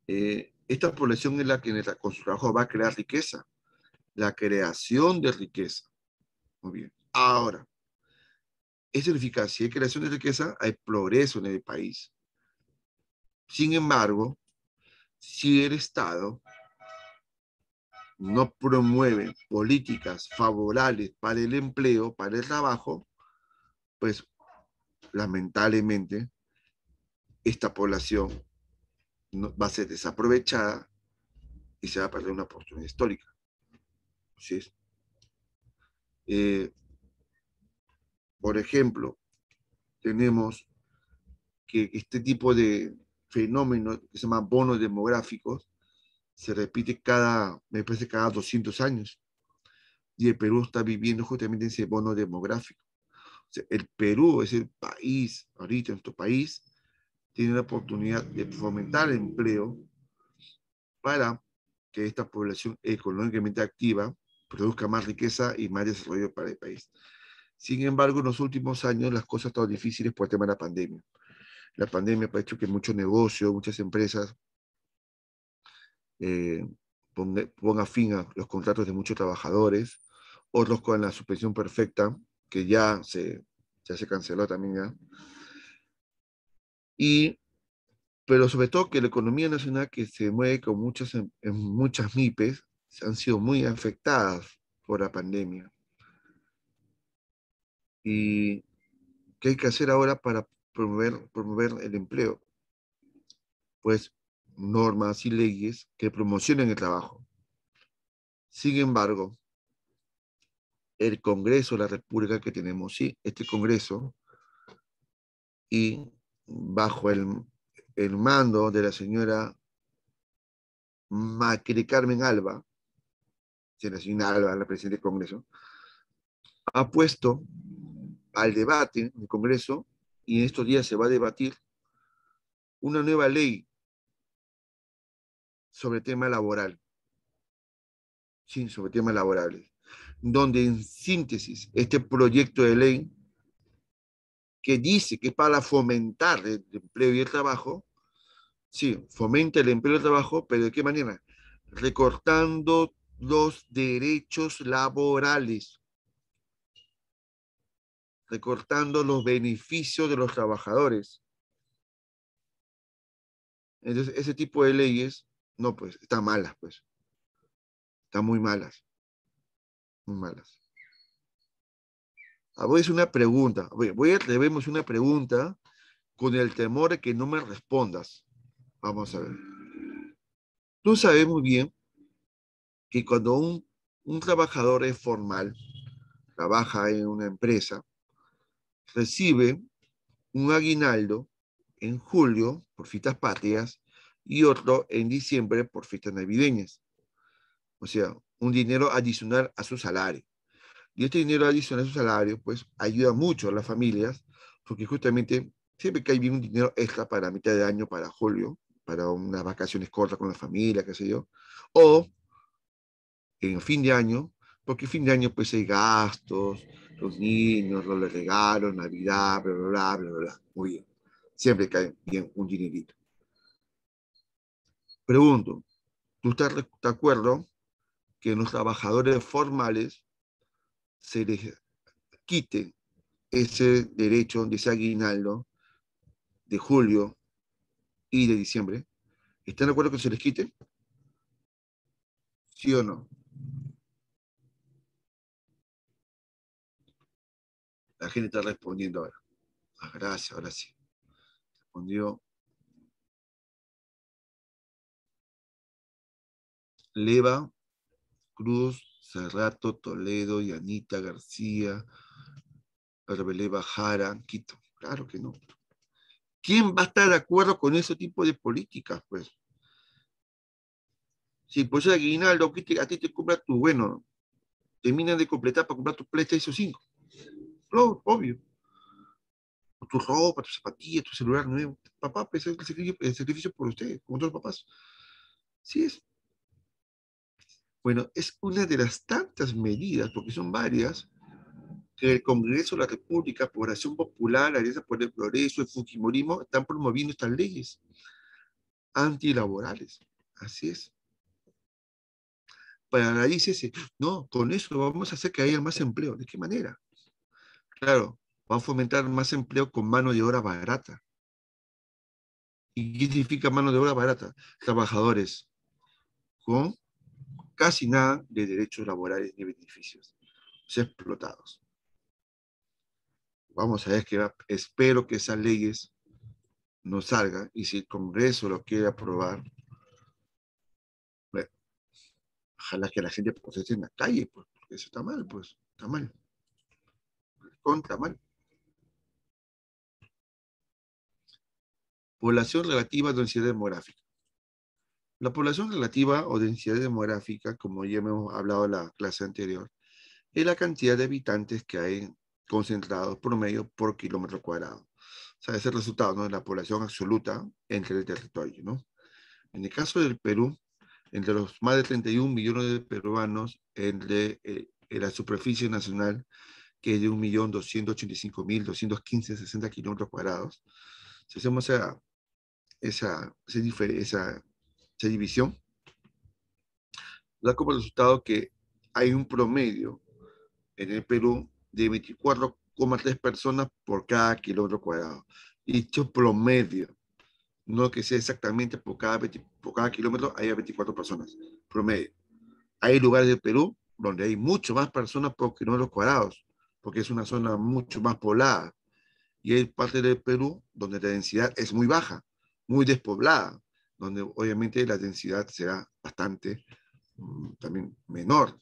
esta población es la que con su trabajo va a crear riqueza, la creación de riqueza. Muy bien. Ahora, eso significa, si hay creación de riqueza, hay progreso en el país. Sin embargo, si el Estado no promueve políticas favorables para el empleo, para el trabajo, pues lamentablemente esta población va a ser desaprovechada y se va a perder una oportunidad histórica. ¿Sí? Por ejemplo, tenemos que este tipo de fenómenos que se llaman bonos demográficos se repite me parece, cada 200 años. Y el Perú está viviendo justamente ese bono demográfico. O sea, el Perú es el país, ahorita nuestro país, tiene la oportunidad de fomentar el empleo para que esta población económicamente activa produzca más riqueza y más desarrollo para el país. Sin embargo, en los últimos años las cosas han estado difíciles por el tema de la pandemia. La pandemia ha hecho que muchos negocios, muchas empresas eh, ponga fin a los contratos de muchos trabajadores, otros con la suspensión perfecta, que ya se canceló también ya. Pero sobre todo que la economía nacional, que se mueve con en muchas MIPES, han sido muy afectadas por la pandemia. ¿Y qué hay que hacer ahora para promover el empleo? Pues normas y leyes que promocionen el trabajo. Sin embargo, el Congreso de la República que tenemos, sí, este Congreso, y bajo el mando de la señora Macri Carmen Alba, la señora Alba, la presidenta del Congreso, ha puesto al debate en el Congreso, y en estos días se va a debatir una nueva ley sobre tema laboral, sí, sobre temas laborales, donde en síntesis este proyecto de ley que dice que para fomentar el empleo y el trabajo, sí, fomenta el empleo y el trabajo, pero ¿de qué manera? Recortando los derechos laborales. recortando los beneficios de los trabajadores. Entonces, ese tipo de leyes, no, pues, están malas, pues, están muy malas, muy malas. Voy a hacer una pregunta, voy a atrevernos una pregunta con el temor de que no me respondas. Vamos a ver. Tú sabes muy bien que cuando un trabajador es formal, trabaja en una empresa, recibe un aguinaldo en julio por fiestas patrias y otro en diciembre por fiestas navideñas. O sea, un dinero adicional a su salario. Y este dinero adicional a su salario, pues, ayuda mucho a las familias, porque justamente siempre que hay bien un dinero extra para mitad de año, para julio, para unas vacaciones cortas con la familia, qué sé yo, o en fin de año, porque fin de año pues hay gastos, los niños, los regalos, Navidad, bla, bla, bla, bla, bla. Muy bien. Siempre cae bien un dinerito. Pregunto, ¿tú estás de acuerdo que en los trabajadores formales se les quite ese derecho de ese aguinaldo de julio y de diciembre? ¿Están de acuerdo que se les quite? ¿Sí o no? La gente está respondiendo ahora. Gracias, ahora sí. Respondió Leva, Cruz, Cerrato, Toledo, Yanita, García, Arbeleva, Jara, Quito. Claro que no. ¿Quién va a estar de acuerdo con ese tipo de políticas? Pues, si por ese aguinaldo a ti te compra tu, bueno, terminan de completar para comprar tu PlayStation 5. No, obvio. O tu ropa, tu zapatilla, tu celular nuevo. Papá, pues es el sacrificio por usted, como todos los papás. Sí es. Bueno, es una de las tantas medidas, porque son varias, que el Congreso de la República, por Acción Popular, Alianza por el Progreso, el Fujimorismo, están promoviendo estas leyes antilaborales. Así es. Para la dice, no, con eso vamos a hacer que haya más empleo. ¿De qué manera? Claro, va a fomentar más empleo con mano de obra barata. ¿Y qué significa mano de obra barata? Trabajadores con casi nada de derechos laborales ni beneficios. O sea, explotados. Vamos a ver que espero que esas leyes no salgan y si el Congreso lo quiere aprobar, bueno, ojalá que la gente proteste en la calle, pues, porque eso está mal, pues, está mal, contra mal. Población relativa a densidad demográfica. La población relativa o densidad demográfica, como ya hemos hablado en la clase anterior, es la cantidad de habitantes que hay concentrados promedio por kilómetro cuadrado. O sea, es el resultado, ¿no?, de la población absoluta entre el territorio, ¿no? En el caso del Perú, entre los más de 31 millones de peruanos, en la superficie nacional, que es de 1.285.215,60 kilómetros cuadrados, si hacemos esa división, da como resultado que hay un promedio en el Perú de 24,3 personas por cada kilómetro cuadrado. Dicho promedio, no que sea exactamente por cada kilómetro haya 24 personas, promedio. Hay lugares del Perú donde hay mucho más personas por kilómetros cuadrados, porque es una zona mucho más poblada. Y hay partes del Perú donde la densidad es muy baja, muy despoblada, donde obviamente la densidad será bastante también menor.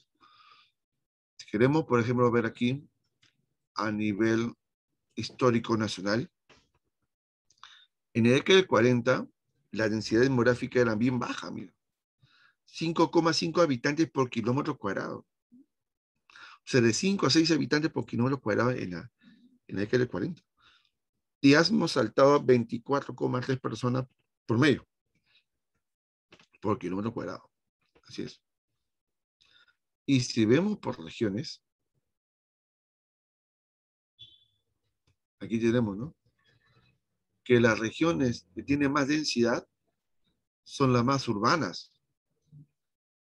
Si queremos, por ejemplo, ver aquí a nivel histórico nacional, en la década del 40, la densidad demográfica era bien baja, mira, 5,5 habitantes por kilómetro cuadrado. O sea, de 5 a 6 habitantes por kilómetro cuadrado en la década del 40. Y hemos saltado a 24,3 personas por medio, por kilómetro cuadrado. Así es. Y si vemos por regiones, aquí tenemos, ¿no?, que las regiones que tienen más densidad son las más urbanas.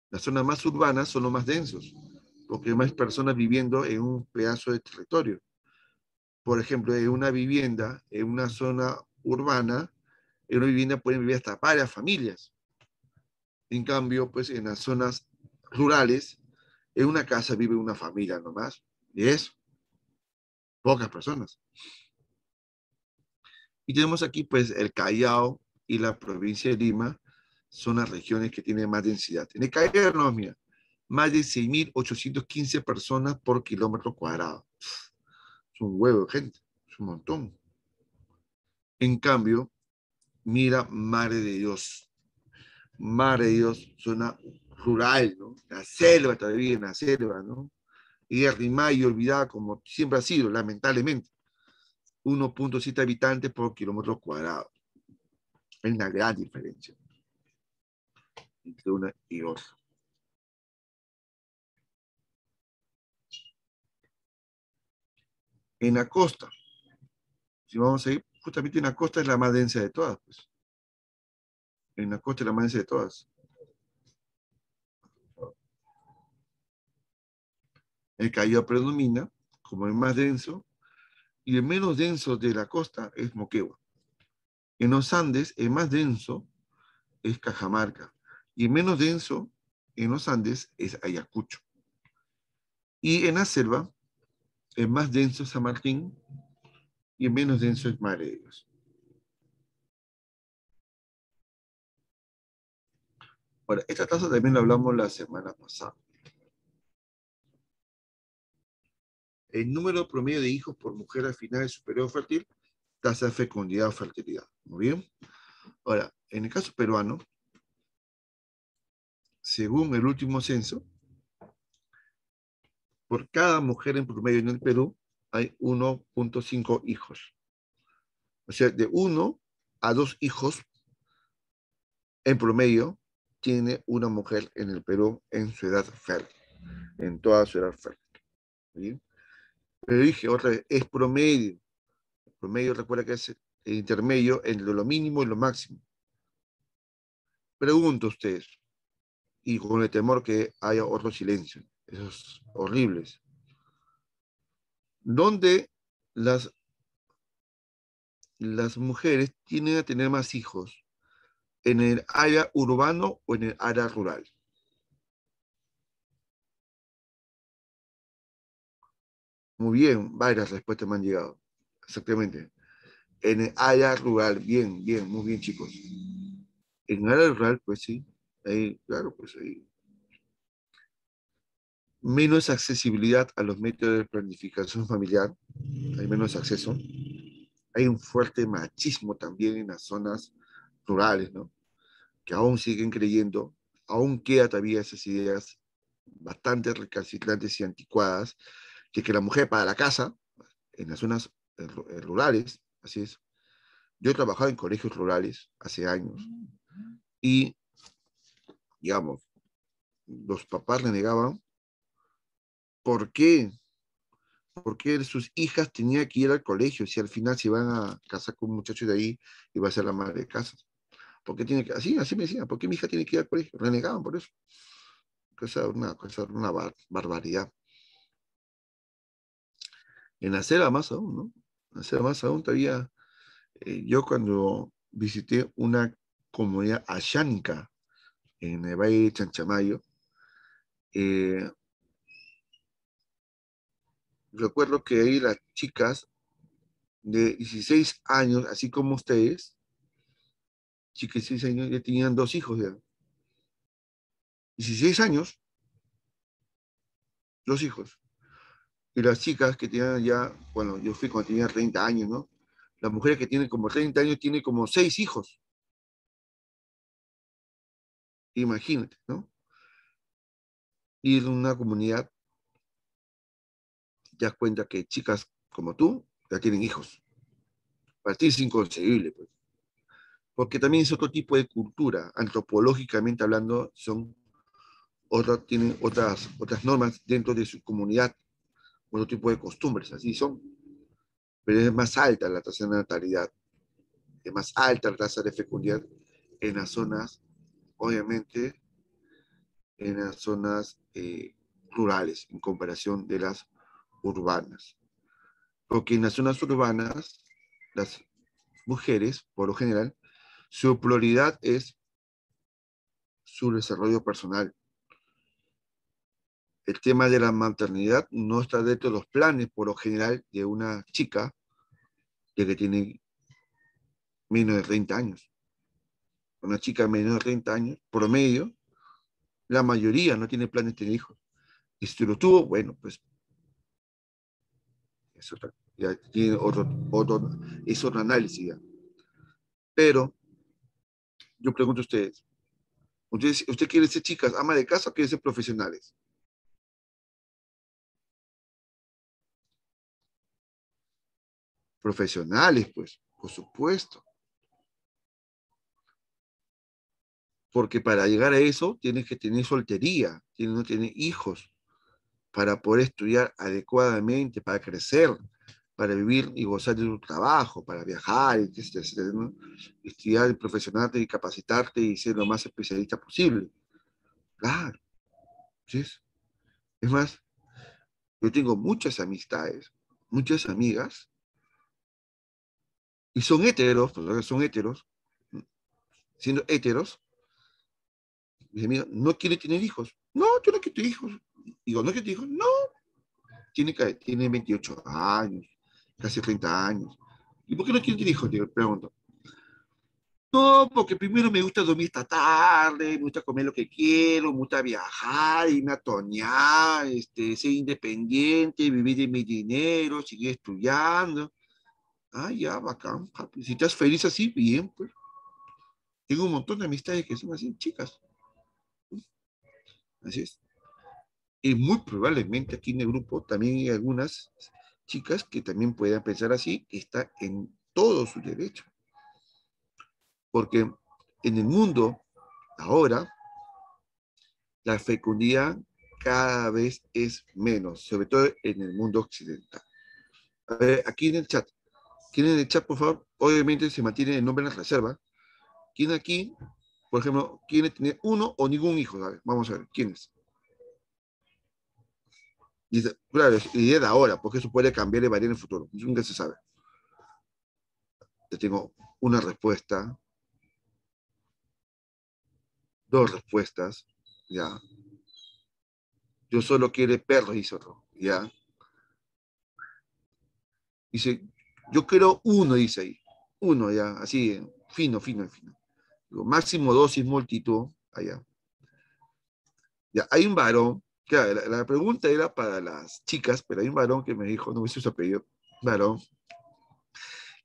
Las zonas más urbanas son los más densos, porque hay más personas viviendo en un pedazo de territorio. por ejemplo, en una vivienda, en una zona urbana, en una vivienda pueden vivir hasta varias familias. En cambio, pues en las zonas rurales, en una casa vive una familia nomás, y es pocas personas. Y tenemos aquí, pues, el Callao y la provincia de Lima son las regiones que tienen más densidad. En el Callao, no, mira, más de 6.815 personas por kilómetro cuadrado. Es un huevo de gente, es un montón. En cambio, mira, Madre de Dios, zona rural, ¿no? La selva todavía, en la selva, ¿no? Y arrimada y olvidada como siempre ha sido, lamentablemente. 1.7 habitantes por kilómetro cuadrado. Hay una gran diferencia entre una y otra. En la costa, si vamos a ir, justamente en la costa es la más densa de todas, pues. En la costa es la más densa de todas. El Callao predomina como el más denso y el menos denso de la costa es Moquegua. En los Andes, el más denso es Cajamarca y el menos denso en los Andes es Ayacucho. Y en la selva, el más denso es San Martín y el menos denso es Madre de Dios. Ahora, esta tasa también la hablamos la semana pasada. El número promedio de hijos por mujer al final de su periodo fértil, tasa de fecundidad o fertilidad. Muy bien. Ahora, en el caso peruano, según el último censo, por cada mujer en promedio en el Perú hay 1.5 hijos. O sea, de 1 a 2 hijos en promedio tiene una mujer en el Perú en su edad fértil, en toda su edad fértil. ¿Sí? Pero dije otra vez, es promedio. El promedio, recuerda que es el intermedio entre lo mínimo y lo máximo. Pregunto a ustedes, y con el temor que haya otro silencio, esos horribles. ¿Dónde las mujeres tienden a tener más hijos? ¿En el área urbano o en el área rural? Muy bien, varias respuestas me han llegado. Exactamente. En el área rural, bien, bien, muy bien, chicos. En el área rural, pues sí, ahí, claro, pues ahí. Menos accesibilidad a los métodos de planificación familiar, hay menos acceso. Hay un fuerte machismo también en las zonas rurales, ¿no? Que aún siguen creyendo, aún queda todavía esas ideas bastante recalcitrantes y anticuadas, de que la mujer para la casa, en las zonas rurales, así es. Yo he trabajado en colegios rurales hace años y, digamos, los papás renegaban, ¿por qué? ¿Por qué sus hijas tenían que ir al colegio si al final se iban a casar con un muchacho de ahí y va a ser la madre de casa? ¿Por qué tiene que, así me decían, ¿por qué mi hija tiene que ir al colegio? Renegaban por eso. Una barbaridad. En la selva más aún, ¿no? En la selva más aún todavía, yo cuando visité una comunidad ashánica en el Valle de Chanchamayo, eh, recuerdo que ahí las chicas de 16 años, así como ustedes, chicas de 16 años ya tenían 2 hijos ya. 16 años, 2 hijos. Y las chicas que tenían ya, bueno, yo fui cuando tenía 30 años, ¿no? Las mujeres que tienen como 30 años tienen como 6 hijos. Imagínate, ¿no? Y en una comunidad te das cuenta que chicas como tú ya tienen hijos. Para ti es inconcebible, pues. Porque también es otro tipo de cultura. Antropológicamente hablando, tienen otras normas dentro de su comunidad, otro tipo de costumbres, así son. Pero es más alta la tasa de natalidad, es más alta la tasa de fecundidad en las zonas, obviamente, en las zonas rurales en comparación de las urbanas. Porque en las zonas urbanas, las mujeres, por lo general, su prioridad es su desarrollo personal. El tema de la maternidad no está dentro de los planes, por lo general, de una chica de que tiene menos de 30 años. Una chica menor de 30 años, promedio, la mayoría no tiene planes de tener hijos. Y si lo tuvo, bueno, pues eso ya tiene es otro análisis ya. Pero yo pregunto a ustedes, ¿usted quiere ser chicas ama de casa o quiere ser profesionales? Profesionales, pues, por supuesto. Porque para llegar a eso tienes que tener soltería, tienes no tener hijos para poder estudiar adecuadamente, para crecer, para vivir y gozar de tu trabajo, para viajar, etcétera, ¿no? Estudiar, profesionarte y capacitarte y ser lo más especialista posible. Claro, ¿sí? Es más, yo tengo muchas amistades, muchas amigas, y son heteros, pues, son heteros, siendo heteros, dice, mira, no quiere tener hijos. No, yo no quiero tener hijos. Digo, ¿no quiere tener hijos? No, tiene 28 años, casi 30 años. ¿Y por qué no quiere tener hijos? Te pregunto. No, porque primero me gusta dormir esta tarde, me gusta comer lo que quiero, me gusta viajar, irme a toñar, ser independiente, vivir de mi dinero, seguir estudiando. Ah, ya, bacán, papi. Si estás feliz así, bien, pues. Tengo un montón de amistades que son así, chicas. Así es. Y muy probablemente aquí en el grupo también hay algunas chicas que también puedan pensar así, que está en todo su derecho. Porque en el mundo, ahora, la fecundidad cada vez es menos, sobre todo en el mundo occidental. A ver, aquí en el chat, ¿quién en el chat, por favor? Obviamente se mantiene el nombre en la reserva. ¿Quién aquí, por ejemplo, quiere tener uno o ningún hijo? A ver, vamos a ver, ¿quién es? Dice, claro, es idea de ahora, porque eso puede cambiar y variar en el futuro. Nunca se sabe. Yo tengo una respuesta, dos respuestas, ya. Yo solo quiero perros, dice otro, ya. Dice, yo quiero uno, dice ahí. Uno, ya, así, fino, fino, fino. Digo, máximo dosis multitud, allá. Ya, hay un varón, claro, la pregunta era para las chicas, pero hay un varón que me dijo, no me hizo su apellido, varón,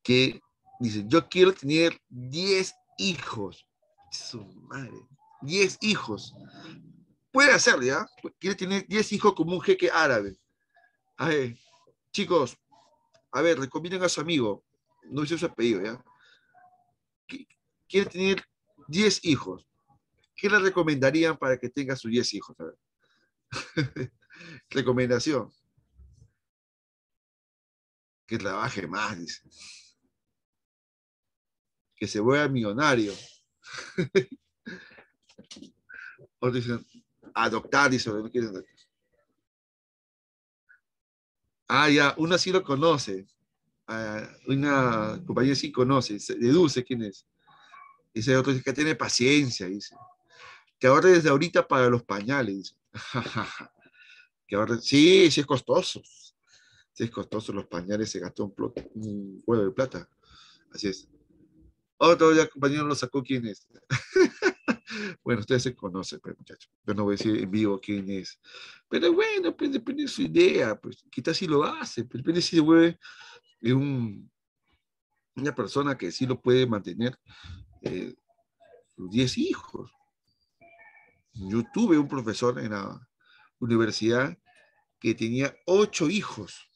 que dice, yo quiero tener 10 hijos. Su madre, 10 hijos. Puede hacerlo, ¿ya? Quiere tener 10 hijos como un jeque árabe. A ver, chicos, a ver, recomienden a su amigo, no hizo su apellido, ¿ya? Quiere tener 10 hijos. ¿Qué le recomendarían para que tenga sus 10 hijos? A ver. Recomendación, que trabaje más, dice. Que se vuelva millonario. Otros dicen, adoptar, dice, no quieren. Ah, ya, una sí lo conoce. Una compañía sí conoce, se deduce quién es. Dice otro dice que tiene paciencia, dice. Que ahorre desde ahorita para los pañales, dice. Que ahorre, sí, sí es costoso. Sí es costoso, los pañales se gastó un huevo de plata. Así es. Otro ya compañero lo sacó quién es. Bueno, ustedes se conocen, pues, muchachos. Yo no voy a decir en vivo quién es. Pero bueno, pues depende de su idea. Pues quizás sí lo hace. Pero depende si se vuelve una persona que sí lo puede mantener eh, sus 10 hijos. Yo tuve un profesor en la universidad que tenía 8 hijos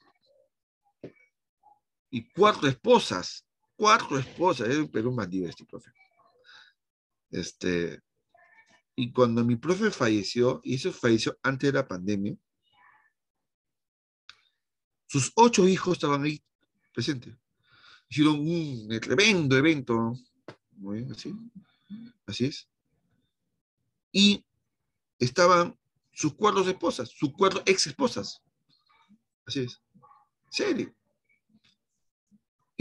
y 4 esposas. 4 esposas. Era un Perú bandido este profe. Este, y cuando mi profe falleció, y eso falleció antes de la pandemia, sus 8 hijos estaban ahí presentes. Hicieron un tremendo evento, muy bien, así es. Y estaban sus 4 esposas, sus 4 ex esposas, así es. ¿Serio?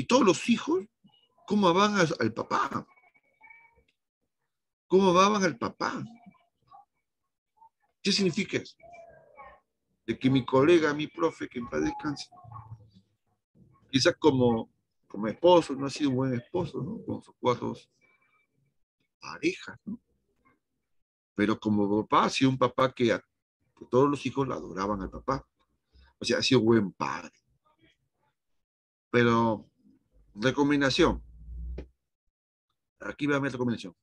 Y todos los hijos, ¿cómo amaban al papá? ¿Cómo amaban al papá? ¿Qué significa eso? De que mi colega, mi profe, que en paz descanse, quizás como esposo, no ha sido un buen esposo, ¿no? Con sus cuatro parejas, ¿no? Pero como papá, ha sido un papá que todos los hijos lo adoraban al papá. O sea, ha sido buen padre. Pero, recomendación, aquí va mi recomendación.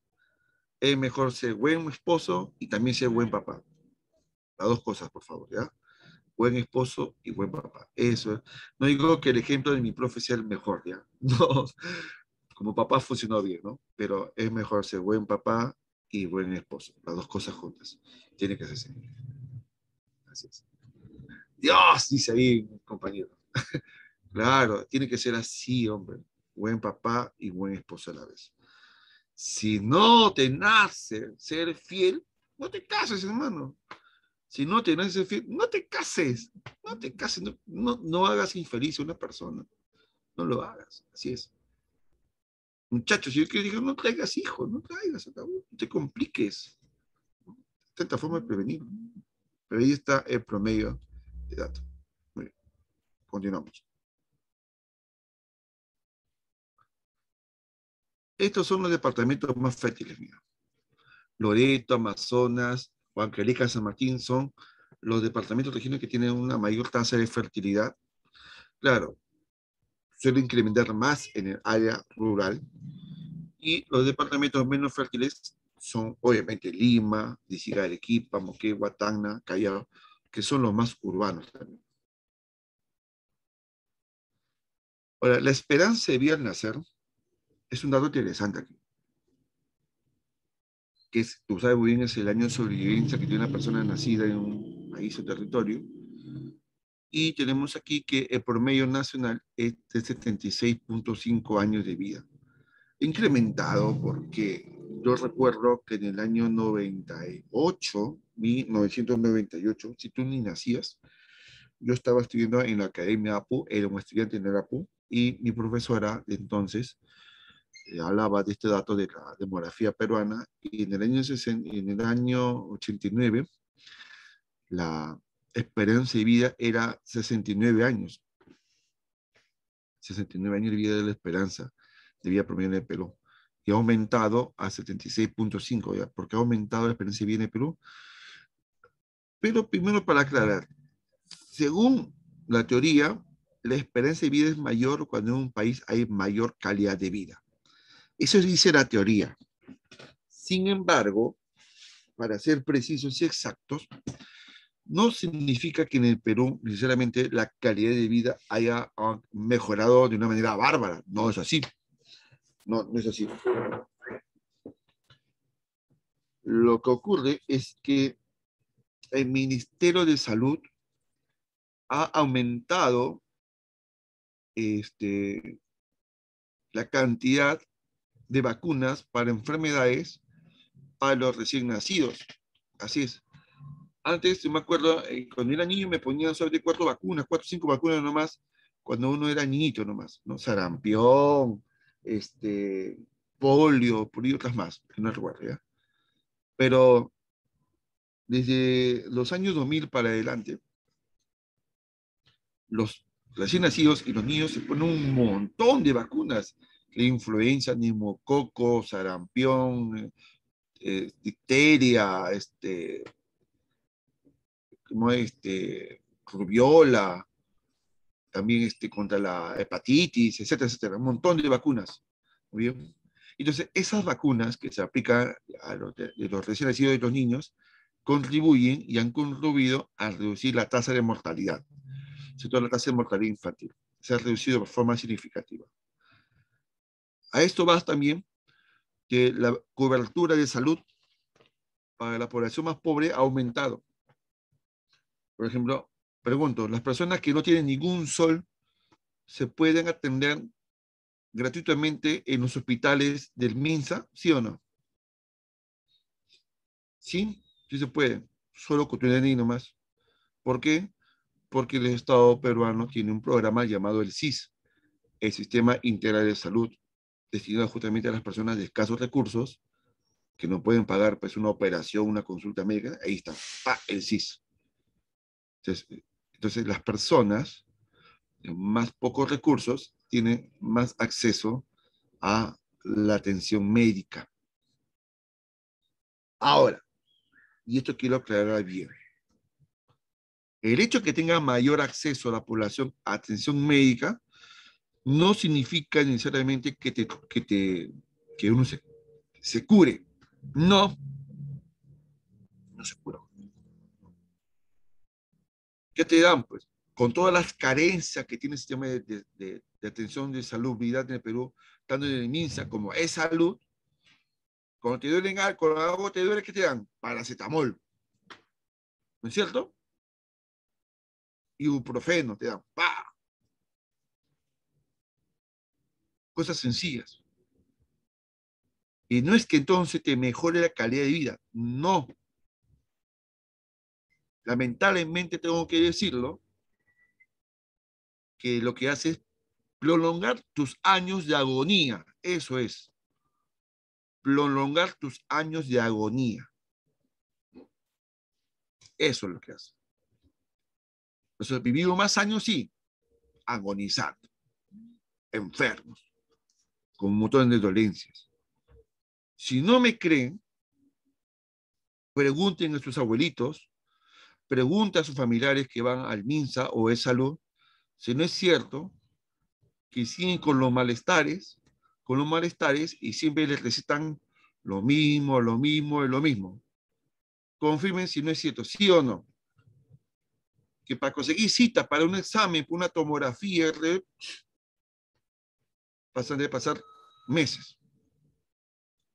Es mejor ser buen esposo y también ser buen papá. Las dos cosas, por favor, ¿ya? Buen esposo y buen papá. Eso es. No digo que el ejemplo de mi profe sea el mejor, ¿ya? No, como papá funcionó bien, ¿no? Pero es mejor ser buen papá y buen esposo. Las dos cosas juntas. Tiene que ser así. Así es. Dios, dice ahí, compañero. Claro, tiene que ser así, hombre. Buen papá y buen esposo a la vez. Si no te nace ser fiel, no te cases, hermano. Si no te nace ser fiel, no te cases. No te cases, no hagas infeliz a una persona. No lo hagas. Así es. Muchachos, yo que digo, no traigas hijos, no traigas, acabó. No te compliques. Esta forma de prevenir. Pero ahí está el promedio de datos. Muy bien, continuamos. Estos son los departamentos más fértiles, mira. Loreto, Amazonas o Angelica, San Martín son los departamentos regiones que tienen una mayor tasa de fertilidad. Claro, suele incrementar más en el área rural y los departamentos menos fértiles son obviamente Lima, Lisiga, Arequipa, Moquegua, Tacna, Callao, que son los más urbanos también. Ahora, la esperanza de vida al nacer es un dato interesante aquí, que es, tú sabes muy bien, es el año de sobrevivencia que tiene una persona nacida en un país o territorio. Y tenemos aquí que el promedio nacional es de 76,5 años de vida. Incrementado porque yo recuerdo que en el año 98, 1998, si tú ni nacías, yo estaba estudiando en la Academia APU, era un estudiante en el APU, y mi profesora de entonces hablaba de este dato de la demografía peruana, y en el año 89, la esperanza de vida era 69 años. 69 años de vida de la esperanza de vida promedio en el Perú. Y ha aumentado a 76,5, ¿ya? Porque ha aumentado la esperanza de vida en el Perú. Pero primero para aclarar, según la teoría, la esperanza de vida es mayor cuando en un país hay mayor calidad de vida. Eso dice la teoría. Sin embargo, para ser precisos y exactos, no significa que en el Perú necesariamente la calidad de vida haya mejorado de una manera bárbara. No es así. No, no es así. Lo que ocurre es que el Ministerio de Salud ha aumentado la cantidad de vacunas para enfermedades para los recién nacidos. Así es. Antes, yo me acuerdo, cuando era niño me ponían sobre cuatro o cinco vacunas nomás, cuando uno era niñito nomás, ¿no? Sarampión, polio, por y otras más, que no recuerdo, ¿ya? Pero desde los años 2000 para adelante, los recién nacidos y los niños se ponen un montón de vacunas. La influenza, neumococo, sarampión, difteria, como rubiola, también contra la hepatitis, etcétera, etcétera. Un montón de vacunas. Muy bien. Entonces, esas vacunas que se aplican a de los recién nacidos y los niños contribuyen y han contribuido a reducir la tasa de mortalidad, sobre todo la tasa de mortalidad infantil. Se ha reducido de forma significativa. A esto va también que la cobertura de salud para la población más pobre ha aumentado. Por ejemplo, pregunto, ¿las personas que no tienen ningún sol se pueden atender gratuitamente en los hospitales del MINSA? ¿Sí o no? Sí, sí se puede, solo con tu DNI nomás. ¿Por qué? Porque el Estado peruano tiene un programa llamado el SIS, el sistema integral de salud, destinado justamente a las personas de escasos recursos, que no pueden pagar pues, una operación, una consulta médica. Ahí está, el SIS. Entonces las personas de más pocos recursos tienen más acceso a la atención médica. Ahora, y esto quiero aclarar bien, el hecho de que tenga mayor acceso a la población a atención médica no significa necesariamente que uno se cure. No, no se cura. ¿Qué te dan? Pues con todas las carencias que tiene el sistema de atención de salud, vida en el Perú, tanto en el MINSA como es salud, cuando te duelen algo, cuando algo te duele, ¿qué te dan? Paracetamol, ¿no es cierto? Ibuprofeno te dan, ¡pa! Cosas sencillas. Y no es que entonces te mejore la calidad de vida, no. Lamentablemente tengo que decirlo, que lo que hace es prolongar tus años de agonía. Eso es, prolongar tus años de agonía. Eso es lo que hace. Entonces, vivimos más años, sí, agonizando, enfermos, con un montón de dolencias. Si no me creen, pregunten a sus abuelitos, pregunten a sus familiares que van al MINSA o es salud, si no es cierto que siguen con los malestares y siempre les recetan lo mismo, lo mismo y lo mismo. Confirmen si no es cierto, sí o no. Que para conseguir cita para un examen, para una tomografía, pasan de pasar meses.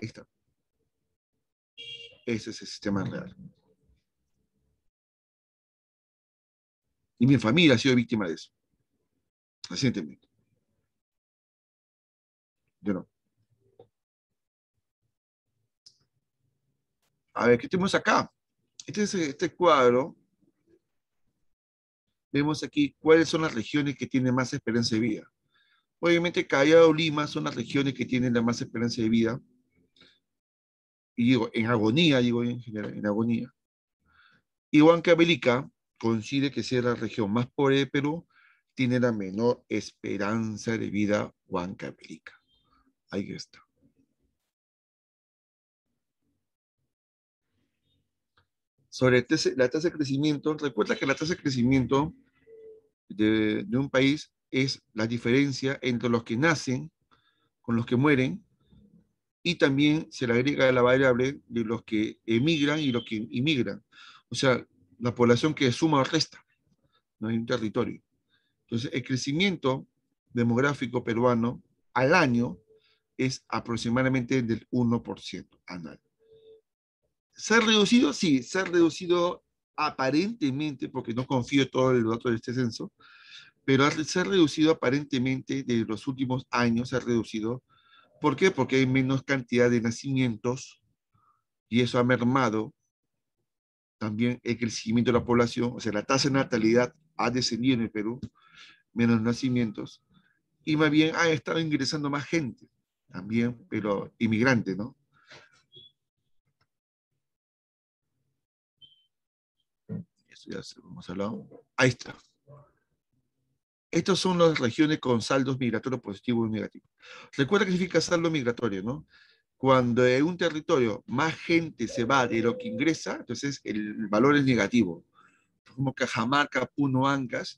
Ahí está. Ese es el sistema real. Y mi familia ha sido víctima de eso, recientemente. Yo no. A ver, ¿qué tenemos acá? Este cuadro, vemos aquí cuáles son las regiones que tienen más esperanza de vida. Obviamente, Callao, Lima son las regiones que tienen la más esperanza de vida. Y digo, en agonía, digo en general, en agonía. Y Huancavelica coincide que sea la región más pobre de Perú, tiene la menor esperanza de vida Huancavelica. Ahí está. Sobre la tasa de crecimiento, recuerda que la tasa de crecimiento de un país es la diferencia entre los que nacen con los que mueren y también se le agrega la variable de los que emigran y los que inmigran. O sea, la población que suma o resta, no hay un territorio. Entonces, el crecimiento demográfico peruano al año es aproximadamente del 1% anual. ¿Se ha reducido? Sí, se ha reducido aparentemente, porque no confío en todo el dato de este censo, pero se ha reducido aparentemente de los últimos años, se ha reducido. ¿Por qué? Porque hay menos cantidad de nacimientos y eso ha mermado también el crecimiento de la población, o sea, la tasa de natalidad ha descendido en el Perú, menos nacimientos, y más bien ha estado ingresando más gente, también, pero inmigrante, ¿no? Eso ya se hemos hablado. Ahí está. Estas son las regiones con saldos migratorios positivos y negativos. Recuerda que significa saldo migratorio, ¿no? Cuando en un territorio más gente se va de lo que ingresa, entonces el valor es negativo. Como Cajamarca, Puno, Ancash,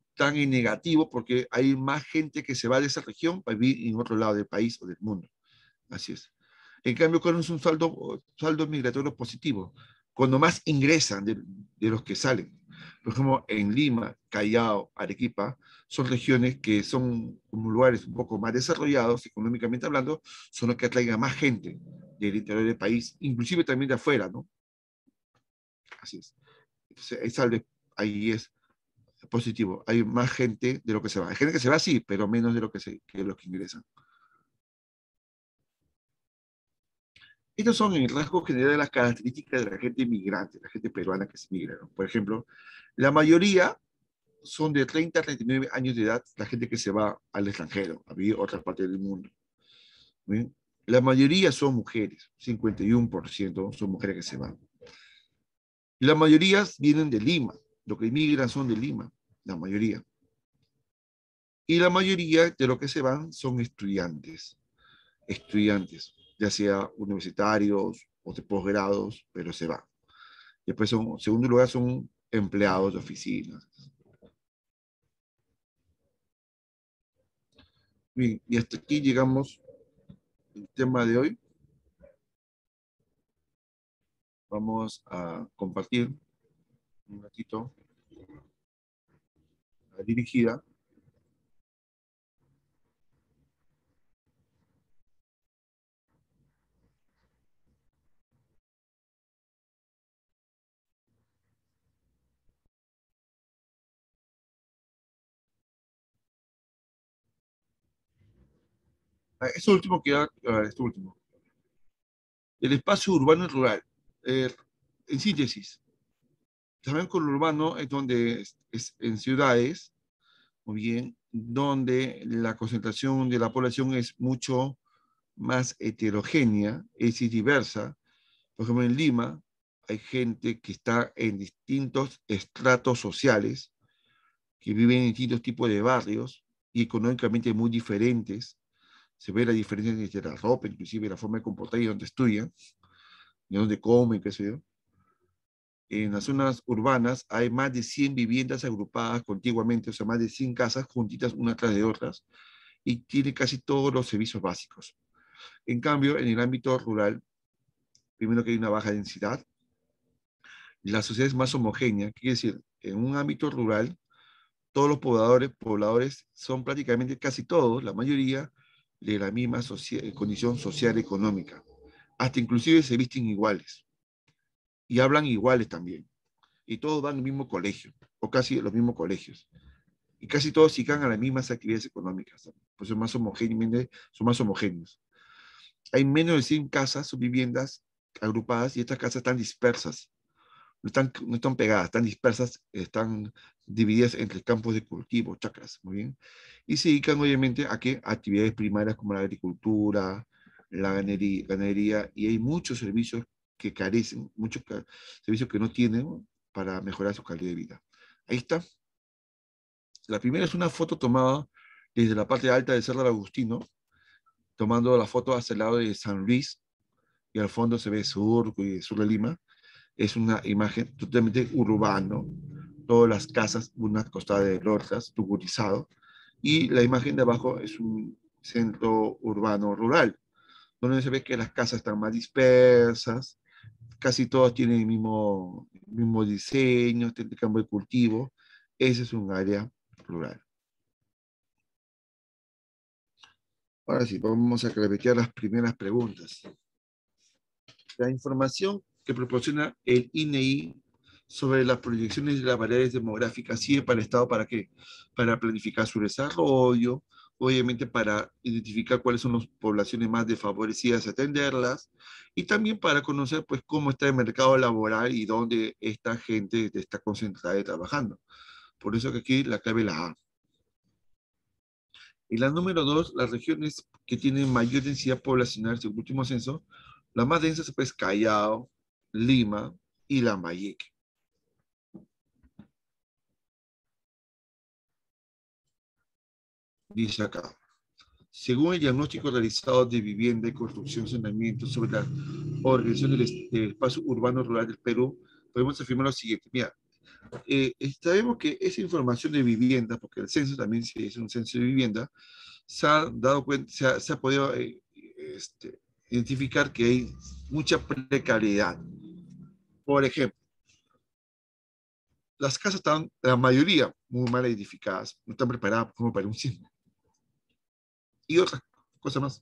están en negativo porque hay más gente que se va de esa región para vivir en otro lado del país o del mundo. Así es. En cambio, ¿cuál es un saldo migratorio positivo? Cuando más ingresan de los que salen. Por ejemplo, en Lima, Callao, Arequipa, son regiones que son como lugares un poco más desarrollados, económicamente hablando, son los que atraigan más gente del interior del país, inclusive también de afuera, ¿no? Así es. Entonces, el saldo ahí es positivo. Hay más gente de lo que se va. Hay gente que se va, sí, pero menos de lo que los que ingresan. Estos son en rasgos generales las características de la gente inmigrante, la gente peruana que se migra, ¿no? Por ejemplo, la mayoría son de 30 a 39 años de edad la gente que se va al extranjero, a vivir a otra parte del mundo. ¿Bien? La mayoría son mujeres, 51% son mujeres que se van. La mayoría vienen de Lima, los que emigran son de Lima, la mayoría. Y la mayoría de los que se van son estudiantes, ya sea universitarios o de posgrados, pero se van. Después son, en segundo lugar, son empleados de oficinas. Bien, y hasta aquí llegamos al tema de hoy. Vamos a compartir un ratito la dirigida. Esto último queda, esto último. El espacio urbano y rural. Eh, en síntesis, saben que lo urbano es donde es en ciudades, muy bien, donde la concentración de la población es mucho más heterogénea, es decir, diversa. Por ejemplo, en Lima hay gente que está en distintos estratos sociales, que viven en distintos tipos de barrios y económicamente muy diferentes. Se ve la diferencia entre la ropa, inclusive la forma de comportar y donde estudian, y donde comen, qué sé yo. En las zonas urbanas hay más de 100 viviendas agrupadas contiguamente, o sea, más de 100 casas juntitas unas tras de otras, y tiene casi todos los servicios básicos. En cambio, en el ámbito rural, primero que hay una baja densidad, la sociedad es más homogénea, quiere decir, en un ámbito rural, todos los pobladores son prácticamente casi todos, la mayoría, de la misma condición social económica. Hasta inclusive se visten iguales y hablan iguales también. Y todos van al mismo colegio, o casi los mismos colegios. Y casi todos sigan a las mismas actividades económicas. Pues son más homogéneos. Hay menos de 100 casas o viviendas agrupadas y estas casas están dispersas. No están pegadas, están dispersas, están divididas entre campos de cultivo, chacras, muy bien. Y se dedican obviamente a qué actividades primarias como la agricultura, la ganadería y hay muchos servicios que carecen, servicios que no tienen, ¿no?, para mejorar su calidad de vida. Ahí está. La primera es una foto tomada desde la parte alta del Cerro del Agustino, tomando la foto hacia el lado de San Luis, y al fondo se ve Surco y Sur de Lima. Es una imagen totalmente urbano, todas las casas, una costada de losas, tuburizado, y la imagen de abajo es un centro urbano rural, donde se ve que las casas están más dispersas, casi todas tienen el mismo diseño, tienen campo de cultivo. Ese es un área rural. Ahora sí, vamos a clarificar las primeras preguntas. La información que proporciona el INEI sobre las proyecciones de las variables demográficas sirve para el Estado ¿para qué? Para planificar su desarrollo, obviamente para identificar cuáles son las poblaciones más desfavorecidas, atenderlas, y también para conocer pues cómo está el mercado laboral y dónde esta gente está concentrada y trabajando. Por eso que aquí la clave es la A. Y la número dos, las regiones que tienen mayor densidad poblacional según el último censo, la más densa es Callao, Lima y Lambayeque. Dice acá, según el diagnóstico realizado de vivienda y construcción saneamiento sobre la organización del espacio urbano rural del Perú, podemos afirmar lo siguiente. Mira, sabemos que esa información de vivienda, porque el censo también es un censo de vivienda, se ha dado cuenta, se ha podido identificar que hay mucha precariedad. Por ejemplo, las casas están, la mayoría, muy mal edificadas, no están preparadas como para un sismo. Y otra cosa más,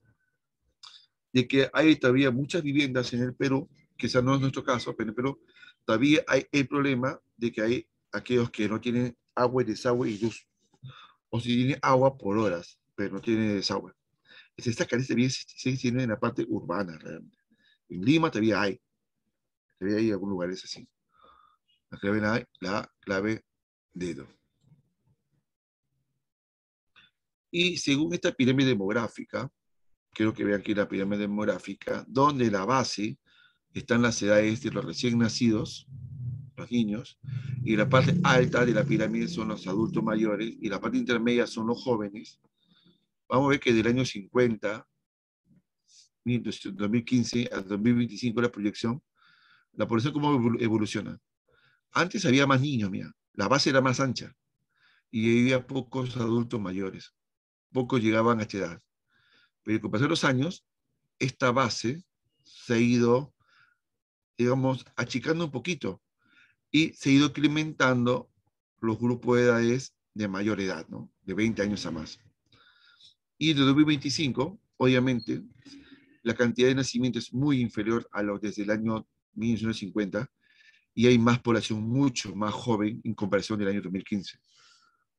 de que hay todavía muchas viviendas en el Perú, quizás no es nuestro caso, pero en el Perú todavía hay el problema de que hay aquellos que no tienen agua y desagüe y luz, o si tienen agua por horas, pero no tienen desagüe. Esta carencia se extiende en la parte urbana, realmente. En Lima todavía hay algunos lugares así. La clave, la clave dedo. Y según esta pirámide demográfica, quiero que vean aquí la pirámide demográfica, donde la base están las edades de los recién nacidos, los niños, y la parte alta de la pirámide son los adultos mayores, y la parte intermedia son los jóvenes. Vamos a ver que del año 50, 2015 a 2025 la proyección, la población cómo evoluciona. Antes había más niños, mira, la base era más ancha, y había pocos adultos mayores, pocos llegaban a esta edad. Pero con pasar los años, esta base se ha ido, digamos, achicando un poquito y se ha ido incrementando los grupos de edades de mayor edad, ¿no? De 20 años a más. Y de 2025, obviamente, la cantidad de nacimientos es muy inferior a los desde el año 1950 y hay más población mucho más joven en comparación del año 2015.